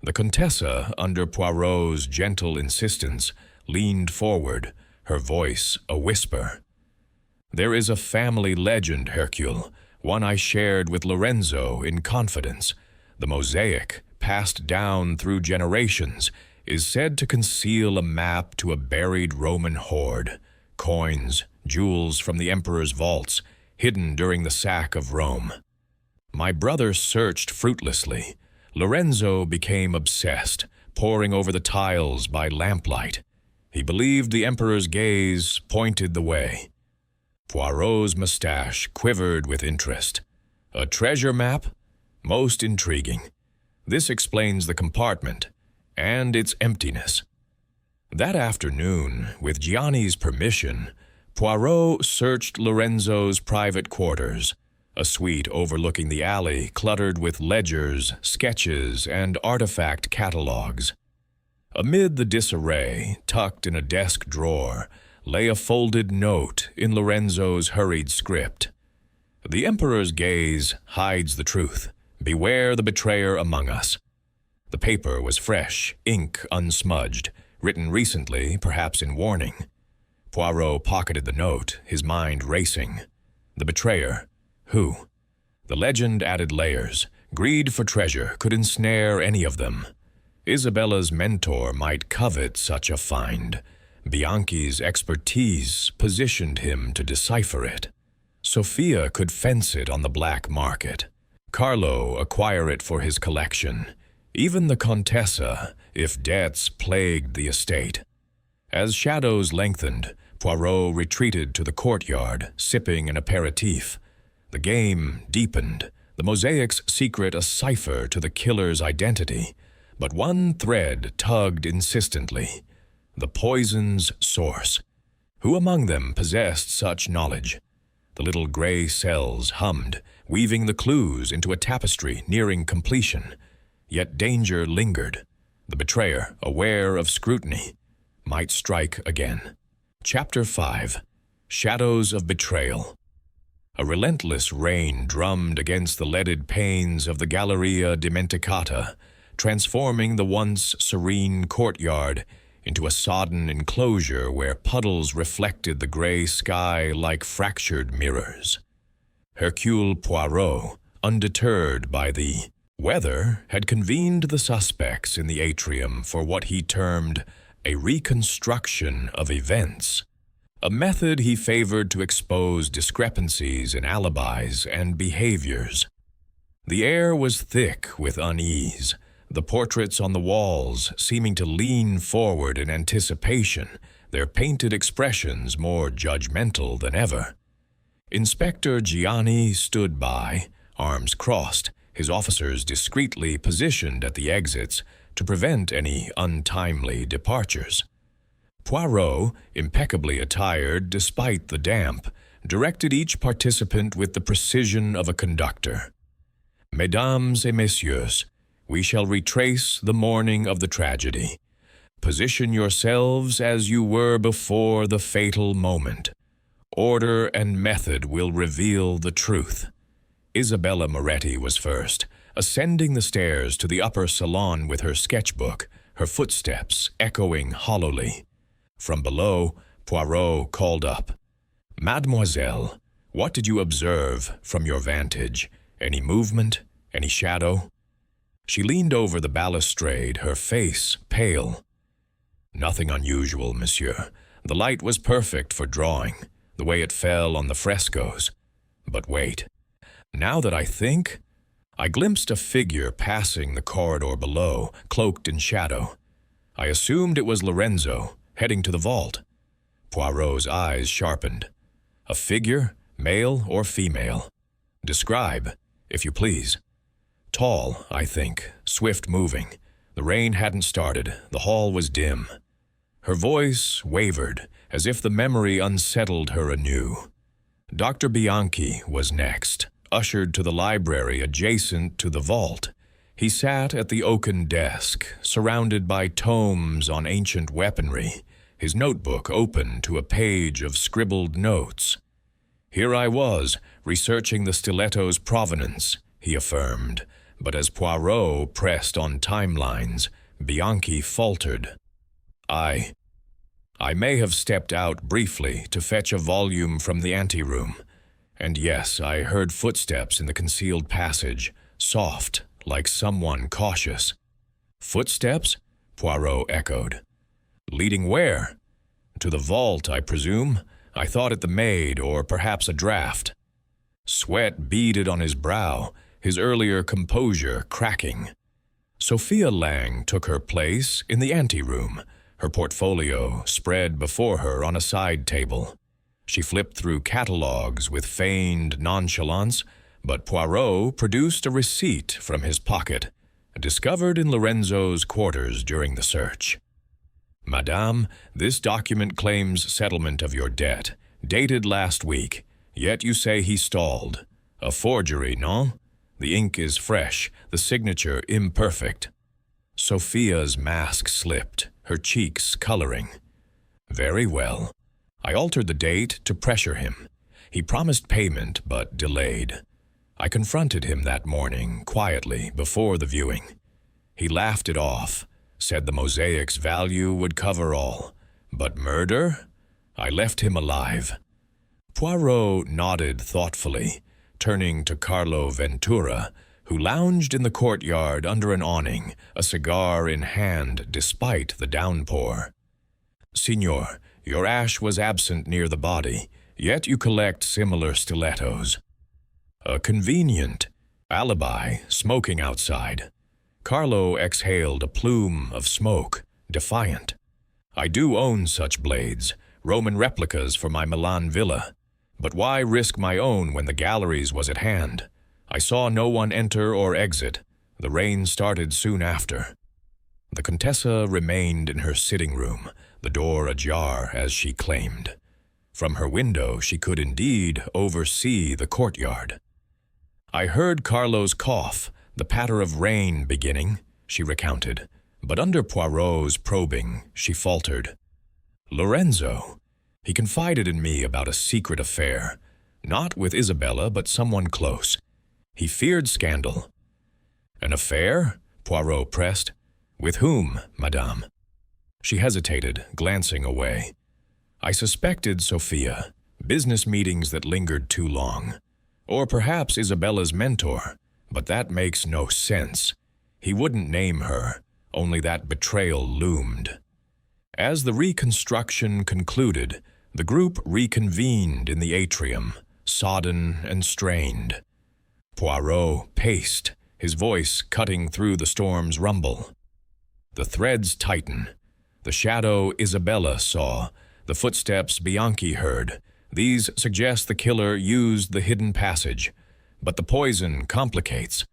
The Contessa, under Poirot's gentle insistence, leaned forward, her voice a whisper. There is a family legend, Hercule, one I shared with Lorenzo in confidence. The mosaic, passed down through generations, is said to conceal a map to a buried Roman hoard, coins, jewels from the emperor's vaults, hidden during the sack of Rome. My brother searched fruitlessly. Lorenzo became obsessed, poring over the tiles by lamplight. He believed the emperor's gaze pointed the way. Poirot's mustache quivered with interest. A treasure map? Most intriguing. This explains the compartment and its emptiness. That afternoon, with Gianni's permission, Poirot searched Lorenzo's private quarters, a suite overlooking the alley cluttered with ledgers, sketches, and artifact catalogs. Amid the disarray, tucked in a desk drawer, lay a folded note in Lorenzo's hurried script. The emperor's gaze hides the truth. Beware the betrayer among us. The paper was fresh, ink unsmudged, written recently, perhaps in warning. Poirot pocketed the note, his mind racing. The betrayer. Who? The legend added layers. Greed for treasure could ensnare any of them. Isabella's mentor might covet such a find. Bianchi's expertise positioned him to decipher it. Sophia could fence it on the black market. Carlo acquire it for his collection. Even the Contessa, if debts plagued the estate. As shadows lengthened, Poirot retreated to the courtyard, sipping an aperitif. The game deepened, the mosaic's secret a cipher to the killer's identity. But one thread tugged insistently. The poison's source. Who among them possessed such knowledge? The little gray cells hummed, weaving the clues into a tapestry nearing completion. Yet danger lingered. The betrayer, aware of scrutiny, might strike again. Chapter 5. Shadows of Betrayal. A relentless rain drummed against the leaded panes of the Galleria Dimenticata, transforming the once serene courtyard into a sodden enclosure where puddles reflected the gray sky like fractured mirrors. Hercule Poirot, undeterred by the weather, had convened the suspects in the atrium for what he termed a reconstruction of events, a method he favored to expose discrepancies in alibis and behaviors. The air was thick with unease, the portraits on the walls seeming to lean forward in anticipation, their painted expressions more judgmental than ever. Inspector Gianni stood by, arms crossed, his officers discreetly positioned at the exits to prevent any untimely departures. Poirot, impeccably attired despite the damp, directed each participant with the precision of a conductor. Mesdames et messieurs, we shall retrace the morning of the tragedy. Position yourselves as you were before the fatal moment. Order and method will reveal the truth. Isabella Moretti was first, ascending the stairs to the upper salon with her sketchbook, her footsteps echoing hollowly. From below, Poirot called up. Mademoiselle, what did you observe from your vantage? Any movement? Any shadow? She leaned over the balustrade, her face pale. "Nothing unusual, monsieur. The light was perfect for drawing, the way it fell on the frescoes. But wait. Now that I think, I glimpsed a figure passing the corridor below, cloaked in shadow. I assumed it was Lorenzo, heading to the vault." Poirot's eyes sharpened. "A figure, male or female? Describe, if you please." "Tall, I think, swift-moving. The rain hadn't started, the hall was dim." Her voice wavered, as if the memory unsettled her anew. Dr. Bianchi was next, ushered to the library adjacent to the vault. He sat at the oaken desk, surrounded by tomes on ancient weaponry, his notebook open to a page of scribbled notes. "Here I was, researching the stiletto's provenance," he affirmed, but as Poirot pressed on timelines, Bianchi faltered. I may have stepped out briefly to fetch a volume from the anteroom. And yes, I heard footsteps in the concealed passage, soft, like someone cautious." "Footsteps?" Poirot echoed. "Leading where?" "To the vault, I presume. I thought it the maid, or perhaps a draft." Sweat beaded on his brow, his earlier composure cracking. Sophia Lang took her place in the anteroom, her portfolio spread before her on a side table. She flipped through catalogues with feigned nonchalance, but Poirot produced a receipt from his pocket, discovered in Lorenzo's quarters during the search. "Madame, this document claims settlement of your debt, dated last week, yet you say he stalled. A forgery, non? The ink is fresh, the signature imperfect." Sophia's mask slipped, her cheeks coloring. "Very well. I altered the date to pressure him. He promised payment, but delayed. I confronted him that morning, quietly, before the viewing. He laughed it off, said the mosaic's value would cover all. But murder? I left him alive." Poirot nodded thoughtfully, turning to Carlo Ventura, who lounged in the courtyard under an awning, a cigar in hand despite the downpour. "Signor, your ash was absent near the body, yet you collect similar stilettos. A convenient alibi, smoking outside." Carlo exhaled a plume of smoke, defiant. "I do own such blades, Roman replicas for my Milan villa. But why risk my own when the galleries was at hand? I saw no one enter or exit. The rain started soon after." The Contessa remained in her sitting room, the door ajar as she claimed. From her window she could indeed oversee the courtyard. "I heard Carlo's cough, the patter of rain beginning," she recounted, but under Poirot's probing she faltered. "Lorenzo. He confided in me about a secret affair, not with Isabella but someone close. He feared scandal." "An affair?" Poirot pressed. "With whom, madame?" She hesitated, glancing away. "I suspected Sophia, business meetings that lingered too long. Or perhaps Isabella's mentor, but that makes no sense. He wouldn't name her, only that betrayal loomed." As the reconstruction concluded, the group reconvened in the atrium, sodden and strained. Poirot paced, his voice cutting through the storm's rumble. The threads tighten. The shadow Isabella saw, the footsteps Bianchi heard. These suggest the killer used the hidden passage. But the poison complicates.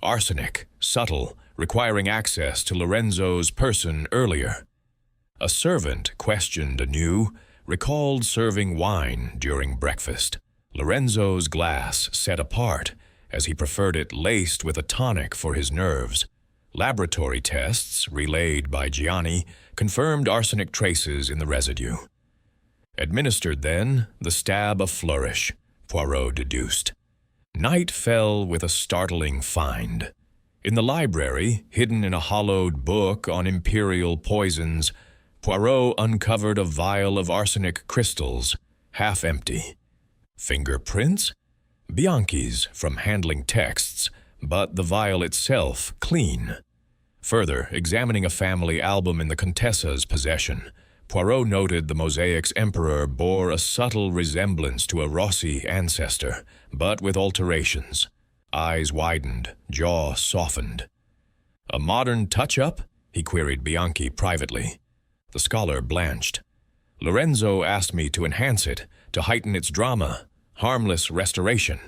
Arsenic, subtle, requiring access to Lorenzo's person earlier. A servant, questioned anew, recalled serving wine during breakfast. Lorenzo's glass set apart, as he preferred it laced with a tonic for his nerves. Laboratory tests, relayed by Gianni, confirmed arsenic traces in the residue. Administered then, the stab a flourish, Poirot deduced. Night fell with a startling find. In the library, hidden in a hollowed book on imperial poisons, Poirot uncovered a vial of arsenic crystals, half empty. Fingerprints? Bianchi's from handling texts, but the vial itself clean. Further, examining a family album in the Contessa's possession, Poirot noted the mosaic's emperor bore a subtle resemblance to a Rossi ancestor, but with alterations. Eyes widened, jaw softened. "A modern touch-up?" he queried Bianchi privately. The scholar blanched. "Lorenzo asked me to enhance it, to heighten its drama, harmless restoration."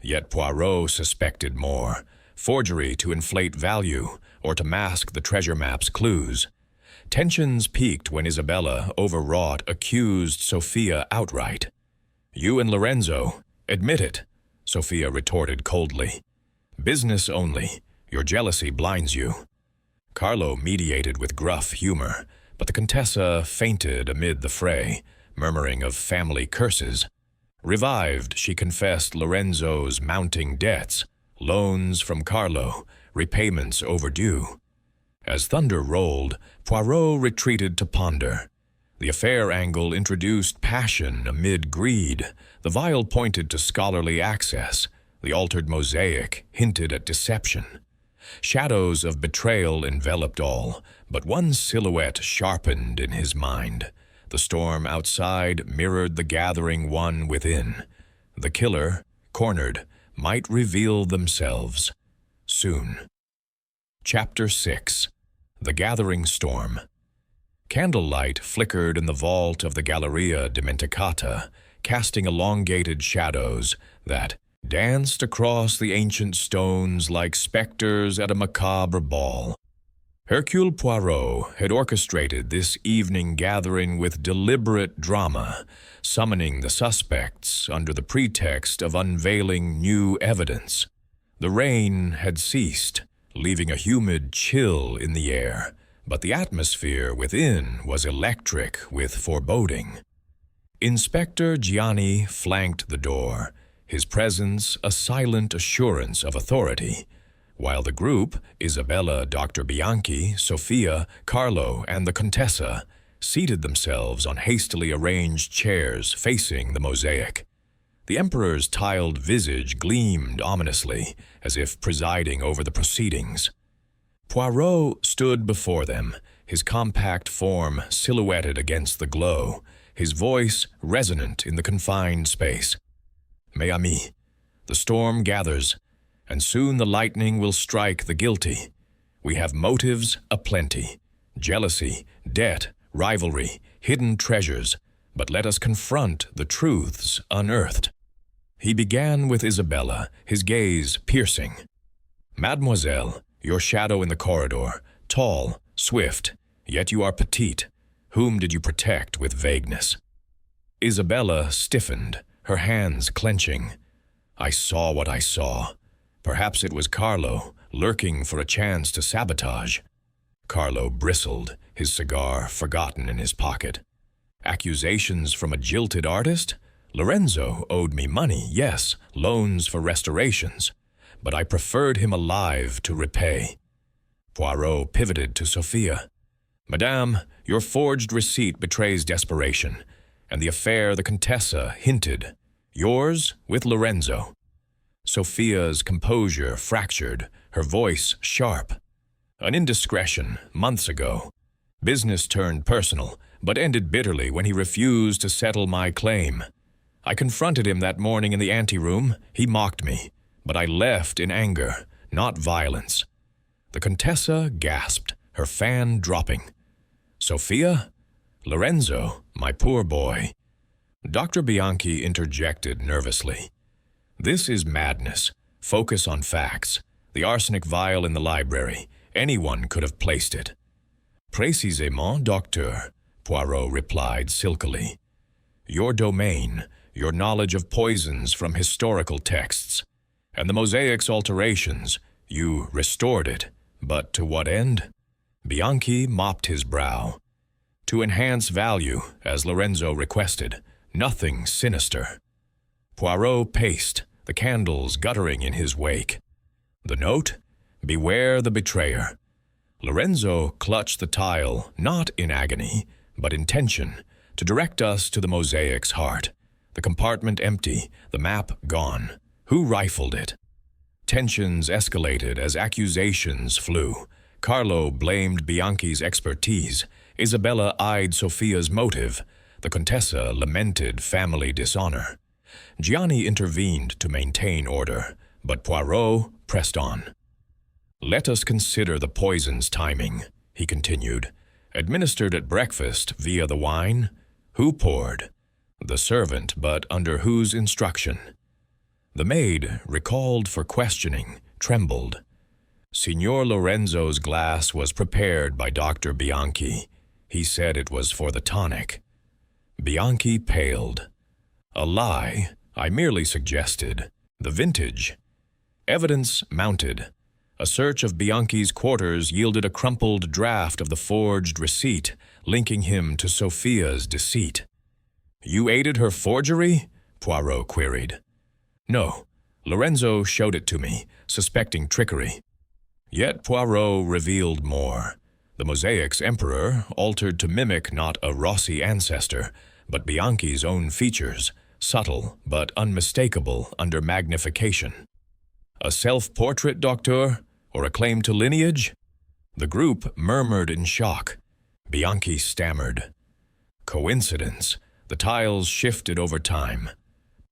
Yet Poirot suspected more: forgery to inflate value, or to mask the treasure map's clues. Tensions peaked when Isabella, overwrought, accused Sophia outright. "You and Lorenzo, admit it," Sophia retorted coldly. "Business only. Your jealousy blinds you." Carlo mediated with gruff humor, but the Contessa fainted amid the fray, murmuring of family curses. Revived, she confessed Lorenzo's mounting debts, loans from Carlo, repayments overdue. As thunder rolled, Poirot retreated to ponder. The affair angle introduced passion amid greed. The vial pointed to scholarly access. The altered mosaic hinted at deception. Shadows of betrayal enveloped all, but one silhouette sharpened in his mind. The storm outside mirrored the gathering one within. The killer, cornered, might reveal themselves soon. Chapter 6. The Gathering Storm. Candlelight flickered in the vault of the Galleria Dimenticata, casting elongated shadows that danced across the ancient stones like specters at a macabre ball. Hercule Poirot had orchestrated this evening gathering with deliberate drama, summoning the suspects under the pretext of unveiling new evidence. The rain had ceased, leaving a humid chill in the air, but the atmosphere within was electric with foreboding. Inspector Gianni flanked the door, his presence a silent assurance of authority, while the group, Isabella, Dr. Bianchi, Sophia, Carlo, and the Contessa, seated themselves on hastily arranged chairs facing the mosaic. The Emperor's tiled visage gleamed ominously, as if presiding over the proceedings. Poirot stood before them, his compact form silhouetted against the glow, his voice resonant in the confined space. "Mes amis, the storm gathers, and soon the lightning will strike the guilty. We have motives aplenty, jealousy, debt, rivalry, hidden treasures, but let us confront the truths unearthed." He began with Isabella, his gaze piercing. "Mademoiselle, your shadow in the corridor, tall, swift, yet you are petite. Whom did you protect with vagueness?" Isabella stiffened, her hands clenching. "I saw what I saw. Perhaps it was Carlo, lurking for a chance to sabotage." Carlo bristled, his cigar forgotten in his pocket. "Accusations from a jilted artist? Lorenzo owed me money, yes, loans for restorations, but I preferred him alive to repay." Poirot pivoted to Sophia. "Madame, your forged receipt betrays desperation, and the affair the Contessa hinted. Yours with Lorenzo." Sophia's composure fractured, her voice sharp. "An indiscretion, months ago. Business turned personal, but ended bitterly when he refused to settle my claim. I confronted him that morning in the anteroom. He mocked me, but I left in anger, not violence." The Contessa gasped, her fan dropping. "Sophia? Lorenzo, my poor boy." Dr. Bianchi interjected nervously. "This is madness. Focus on facts. The arsenic vial in the library. Anyone could have placed it." "Précisément, docteur," Poirot replied silkily. "Your domain, your knowledge of poisons from historical texts, and the mosaic's alterations, you restored it. But to what end?" Bianchi mopped his brow. "To enhance value, as Lorenzo requested. Nothing sinister." Poirot paced, the candles guttering in his wake. The note? "Beware the betrayer." Lorenzo clutched the tile, not in agony, but in tension, to direct us to the mosaic's heart. The compartment empty, the map gone. Who rifled it? Tensions escalated as accusations flew. Carlo blamed Bianchi's expertise. Isabella eyed Sophia's motive. The Contessa lamented family dishonor. Gianni intervened to maintain order, but Poirot pressed on. "Let us consider the poison's timing," he continued. "Administered at breakfast via the wine? Who poured? The servant, but under whose instruction?" The maid, recalled for questioning, trembled. "Signor Lorenzo's glass was prepared by Dr. Bianchi. He said it was for the tonic." Bianchi paled. "A lie. I merely suggested. The vintage." Evidence mounted. A search of Bianchi's quarters yielded a crumpled draft of the forged receipt, linking him to Sophia's deceit. "You aided her forgery?" Poirot queried. "No. Lorenzo showed it to me, suspecting trickery." Yet Poirot revealed more. The mosaic's emperor, altered to mimic not a Rossi ancestor, but Bianchi's own features, subtle but unmistakable under magnification. "A self-portrait, docteur? Or a claim to lineage?" The group murmured in shock. Bianchi stammered. "Coincidence. The tiles shifted over time."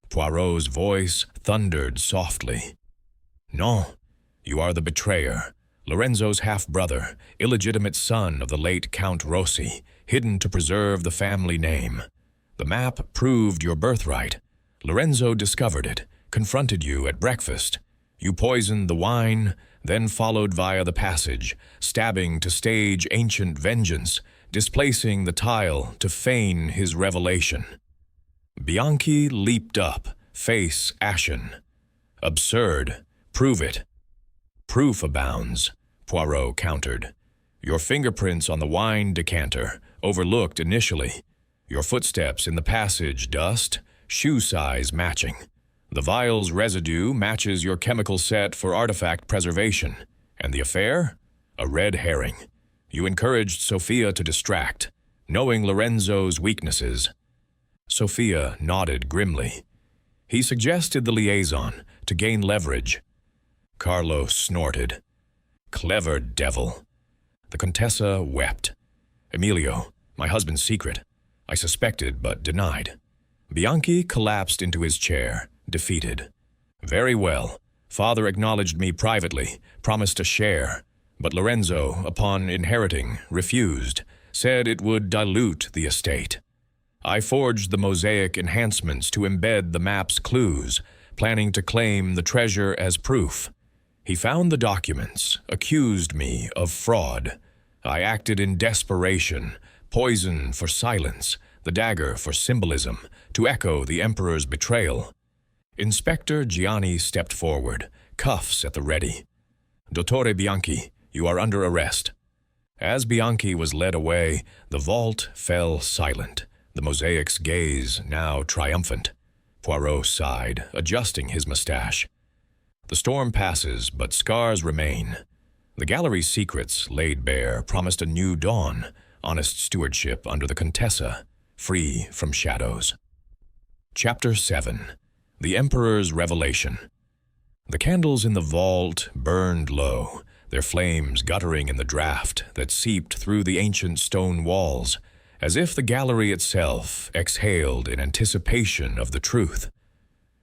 Poirot's voice thundered softly. "No, you are the betrayer, Lorenzo's half-brother, illegitimate son of the late Count Rossi, hidden to preserve the family name. The map proved your birthright. Lorenzo discovered it, confronted you at breakfast. You poisoned the wine, then followed via the passage, stabbing to stage ancient vengeance, displacing the tile to feign his revelation." Bianchi leaped up, face ashen. "Absurd. Prove it." "Proof abounds," Poirot countered. "Your fingerprints on the wine decanter, overlooked initially. Your footsteps in the passage dust, shoe size matching. The vial's residue matches your chemical set for artifact preservation. And the affair? A red herring. You encouraged Sophia to distract, knowing Lorenzo's weaknesses." Sophia nodded grimly. "He suggested the liaison to gain leverage." Carlo snorted. "Clever devil." The Contessa wept. "Emilio, my husband's secret. I suspected but denied." Bianchi collapsed into his chair, defeated. "Very well. Father acknowledged me privately, promised a share. But Lorenzo, upon inheriting, refused, said it would dilute the estate. I forged the mosaic enhancements to embed the map's clues, planning to claim the treasure as proof. He found the documents, accused me of fraud. I acted in desperation, poison for silence, the dagger for symbolism, to echo the Emperor's betrayal. Inspector Gianni stepped forward, cuffs at the ready. "Dottore Bianchi, you are under arrest." As Bianchi was led away, the vault fell silent, the mosaic's gaze now triumphant. Poirot sighed, adjusting his mustache. The storm passes, but scars remain. The gallery's secrets, laid bare, promised a new dawn, honest stewardship under the Contessa, free from shadows. Chapter 7. The Emperor's Revelation. The candles in the vault burned low, their flames guttering in the draught that seeped through the ancient stone walls, as if the gallery itself exhaled in anticipation of the truth.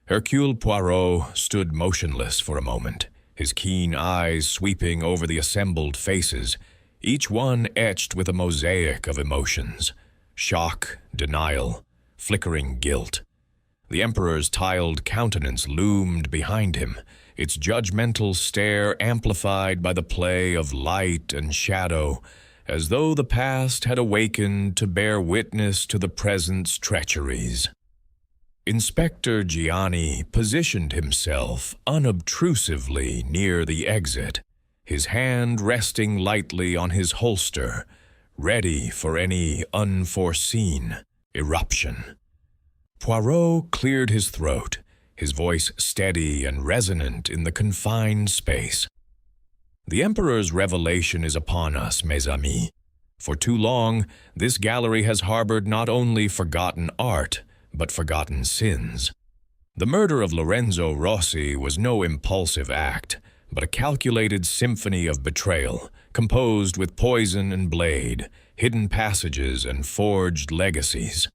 Hercule Poirot stood motionless for a moment, his keen eyes sweeping over the assembled faces, each one etched with a mosaic of emotions: shock, denial, flickering guilt. The Emperor's tiled countenance loomed behind him, its judgmental stare amplified by the play of light and shadow, as though the past had awakened to bear witness to the present's treacheries. Inspector Gianni positioned himself unobtrusively near the exit, his hand resting lightly on his holster, ready for any unforeseen eruption. Poirot cleared his throat, his voice steady and resonant in the confined space. "The Emperor's revelation is upon us, mes amis. For too long, this gallery has harbored not only forgotten art, but forgotten sins. The murder of Lorenzo Rossi was no impulsive act, but a calculated symphony of betrayal, composed with poison and blade, hidden passages and forged legacies.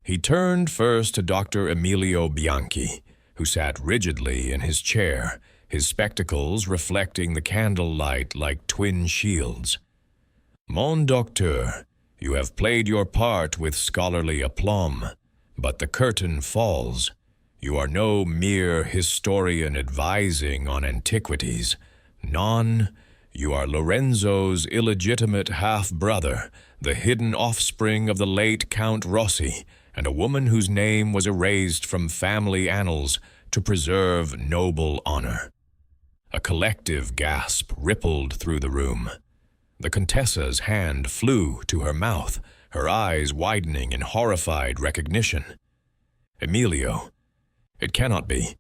He turned first to Dr. Emilio Bianchi, who sat rigidly in his chair, his spectacles reflecting the candlelight like twin shields. "Mon docteur, you have played your part with scholarly aplomb, but the curtain falls. You are no mere historian advising on antiquities. Non, you are Lorenzo's illegitimate half-brother, the hidden offspring of the late Count Rossi, and a woman whose name was erased from family annals to preserve noble honor." A collective gasp rippled through the room. The Contessa's hand flew to her mouth, her eyes widening in horrified recognition. "Emilio, it cannot be.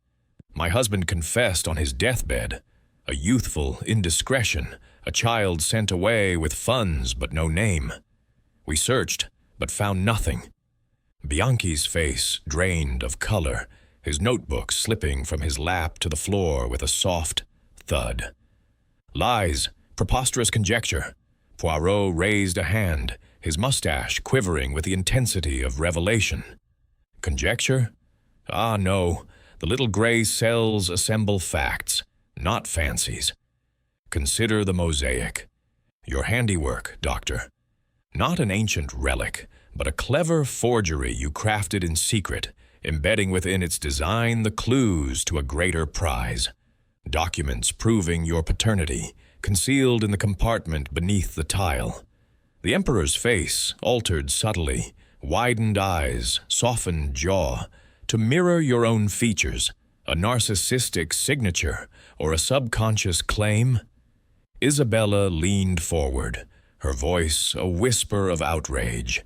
My husband confessed on his deathbed. A youthful indiscretion, a child sent away with funds but no name. We searched, but found nothing." Bianchi's face drained of color, his notebook slipping from his lap to the floor with a soft thud. "Lies, preposterous conjecture." Poirot raised a hand, his mustache quivering with the intensity of revelation. "Conjecture? Ah, no. The little gray cells assemble facts, not fancies. Consider the mosaic. Your handiwork, Doctor. Not an ancient relic, but a clever forgery you crafted in secret, embedding within its design the clues to a greater prize. Documents proving your paternity, concealed in the compartment beneath the tile. The Emperor's face altered subtly, widened eyes, softened jaw, to mirror your own features, a narcissistic signature or a subconscious claim. Isabella leaned forward, her voice a whisper of outrage.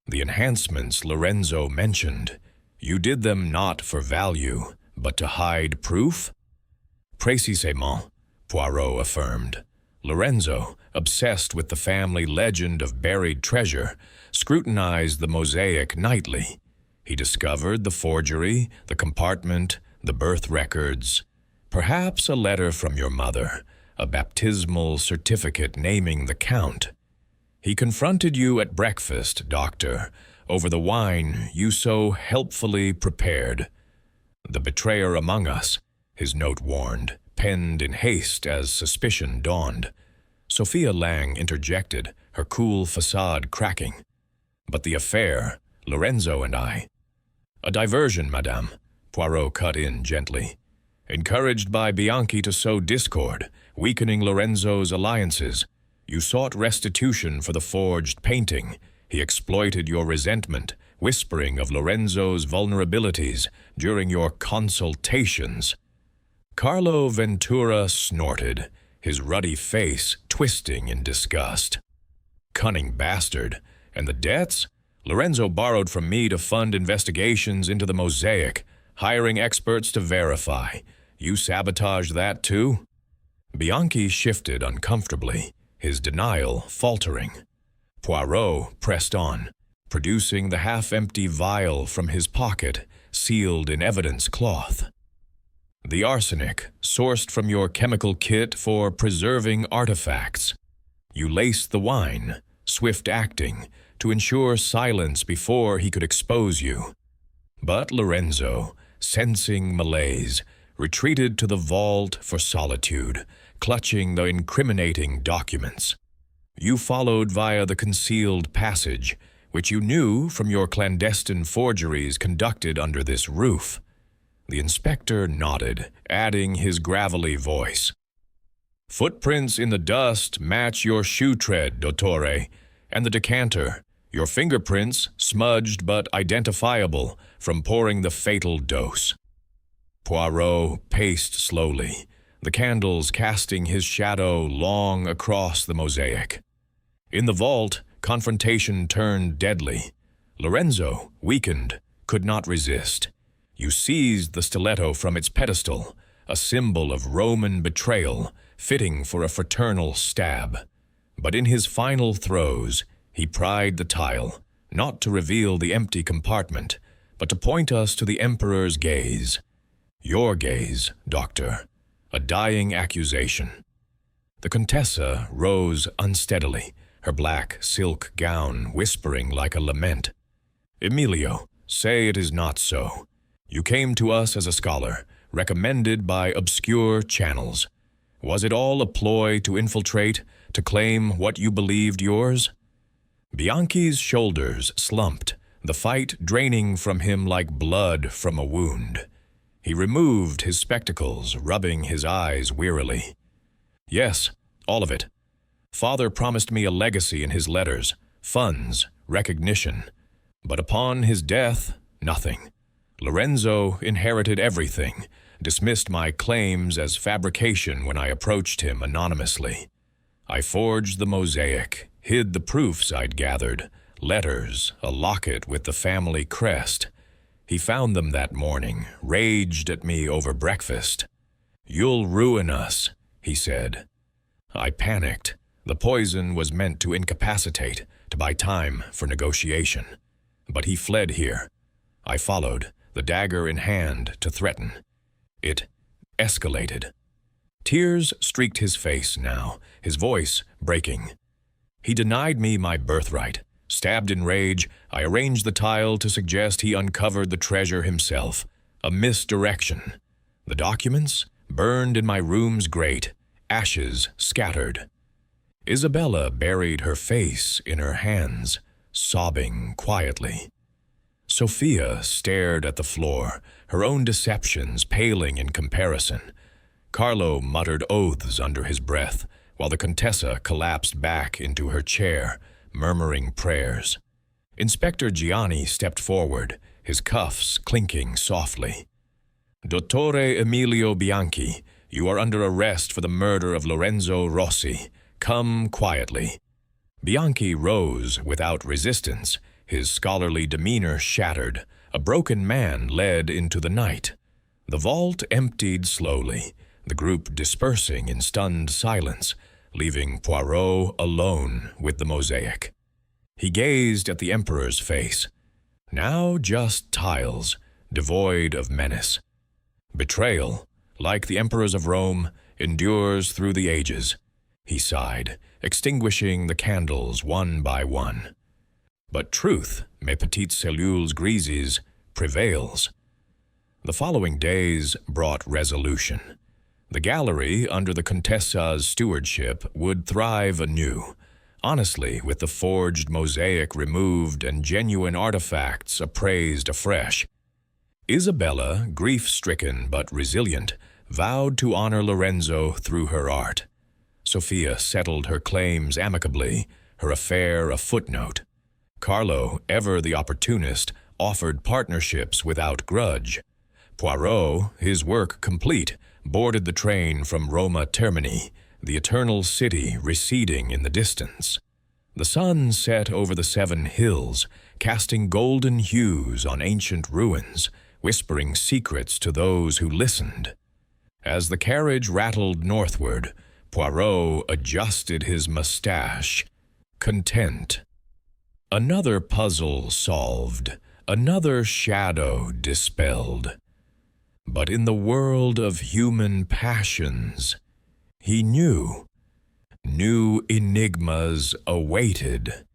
"The enhancements Lorenzo mentioned, you did them not for value, but to hide proof?" "Précisément," Poirot affirmed. Lorenzo, obsessed with the family legend of buried treasure, scrutinized the mosaic nightly. He discovered the forgery, the compartment, the birth records, perhaps a letter from your mother, a baptismal certificate naming the Count. He confronted you at breakfast, Doctor, over the wine you so helpfully prepared. "The betrayer among us," his note warned, penned in haste as suspicion dawned. Sophia Lang interjected, her cool facade cracking. "But the affair, Lorenzo and I—" "A diversion, madame," Poirot cut in gently. "Encouraged by Bianchi to sow discord, weakening Lorenzo's alliances, you sought restitution for the forged painting. He exploited your resentment, whispering of Lorenzo's vulnerabilities during your consultations." Carlo Ventura snorted, his ruddy face twisting in disgust. "Cunning bastard. And the debts? Lorenzo borrowed from me to fund investigations into the mosaic, hiring experts to verify. You sabotaged that too?" Bianchi shifted uncomfortably, his denial faltering. Poirot pressed on, producing the half-empty vial from his pocket, sealed in evidence cloth. "The arsenic, sourced from your chemical kit for preserving artifacts. You laced the wine, swift-acting, to ensure silence before he could expose you. But Lorenzo, sensing malaise, retreated to the vault for solitude, clutching the incriminating documents. You followed via the concealed passage, which you knew from your clandestine forgeries conducted under this roof." The inspector nodded, adding his gravelly voice. "Footprints in the dust match your shoe tread, Dottore, and the decanter, your fingerprints smudged but identifiable from pouring the fatal dose." Poirot paced slowly, the candles casting his shadow long across the mosaic. In the vault, confrontation turned deadly. Lorenzo, weakened, could not resist. You seized the stiletto from its pedestal, a symbol of Roman betrayal, fitting for a fraternal stab. But in his final throes, he pried the tile, not to reveal the empty compartment, but to point us to the Emperor's gaze. Your gaze, Doctor. A dying accusation. The Contessa rose unsteadily, her black silk gown whispering like a lament. Emilio, say it is not so. You came to us as a scholar, recommended by obscure channels. Was it all a ploy to infiltrate, to claim what you believed yours? Bianchi's shoulders slumped, the fight draining from him like blood from a wound. He removed his spectacles, rubbing his eyes wearily. Yes, all of it. Father promised me a legacy in his letters, funds, recognition. But upon his death, nothing. Lorenzo inherited everything, dismissed my claims as fabrication when I approached him anonymously. I forged the mosaic, hid the proofs I'd gathered, letters, a locket with the family crest. He found them that morning, raged at me over breakfast. "You'll ruin us," he said. I panicked. The poison was meant to incapacitate, to buy time for negotiation. But he fled here. I followed, the dagger in hand, to threaten. It escalated. Tears streaked his face now, his voice breaking. He denied me my birthright. Stabbed in rage, I arranged the tile to suggest he uncovered the treasure himself. A misdirection. The documents burned in my room's grate, ashes scattered. Isabella buried her face in her hands, sobbing quietly. Sophia stared at the floor, her own deceptions paling in comparison. Carlo muttered oaths under his breath, while the Contessa collapsed back into her chair, murmuring prayers. Inspector Gianni stepped forward, his cuffs clinking softly. "Dottore Emilio Bianchi, you are under arrest for the murder of Lorenzo Rossi. Come quietly." Bianchi rose without resistance, his scholarly demeanor shattered. A broken man led into the night. The vault emptied slowly, the group dispersing in stunned silence, leaving Poirot alone with the mosaic. He gazed at the Emperor's face, now just tiles, devoid of menace. Betrayal, like the emperors of Rome, endures through the ages. He sighed, extinguishing the candles one by one. But truth, mes petites cellules grises, prevails. The following days brought resolution. The gallery, under the Contessa's stewardship, would thrive anew, honestly, with the forged mosaic removed and genuine artifacts appraised afresh. Isabella, grief-stricken but resilient, vowed to honor Lorenzo through her art. Sophia settled her claims amicably, her affair a footnote. Carlo, ever the opportunist, offered partnerships without grudge. Poirot, his work complete, boarded the train from Roma Termini, the eternal city receding in the distance. The sun set over the 7 hills, casting golden hues on ancient ruins, whispering secrets to those who listened. As the carriage rattled northward, Poirot adjusted his mustache, content. Another puzzle solved, another shadow dispelled. But in the world of human passions, he knew. New enigmas awaited.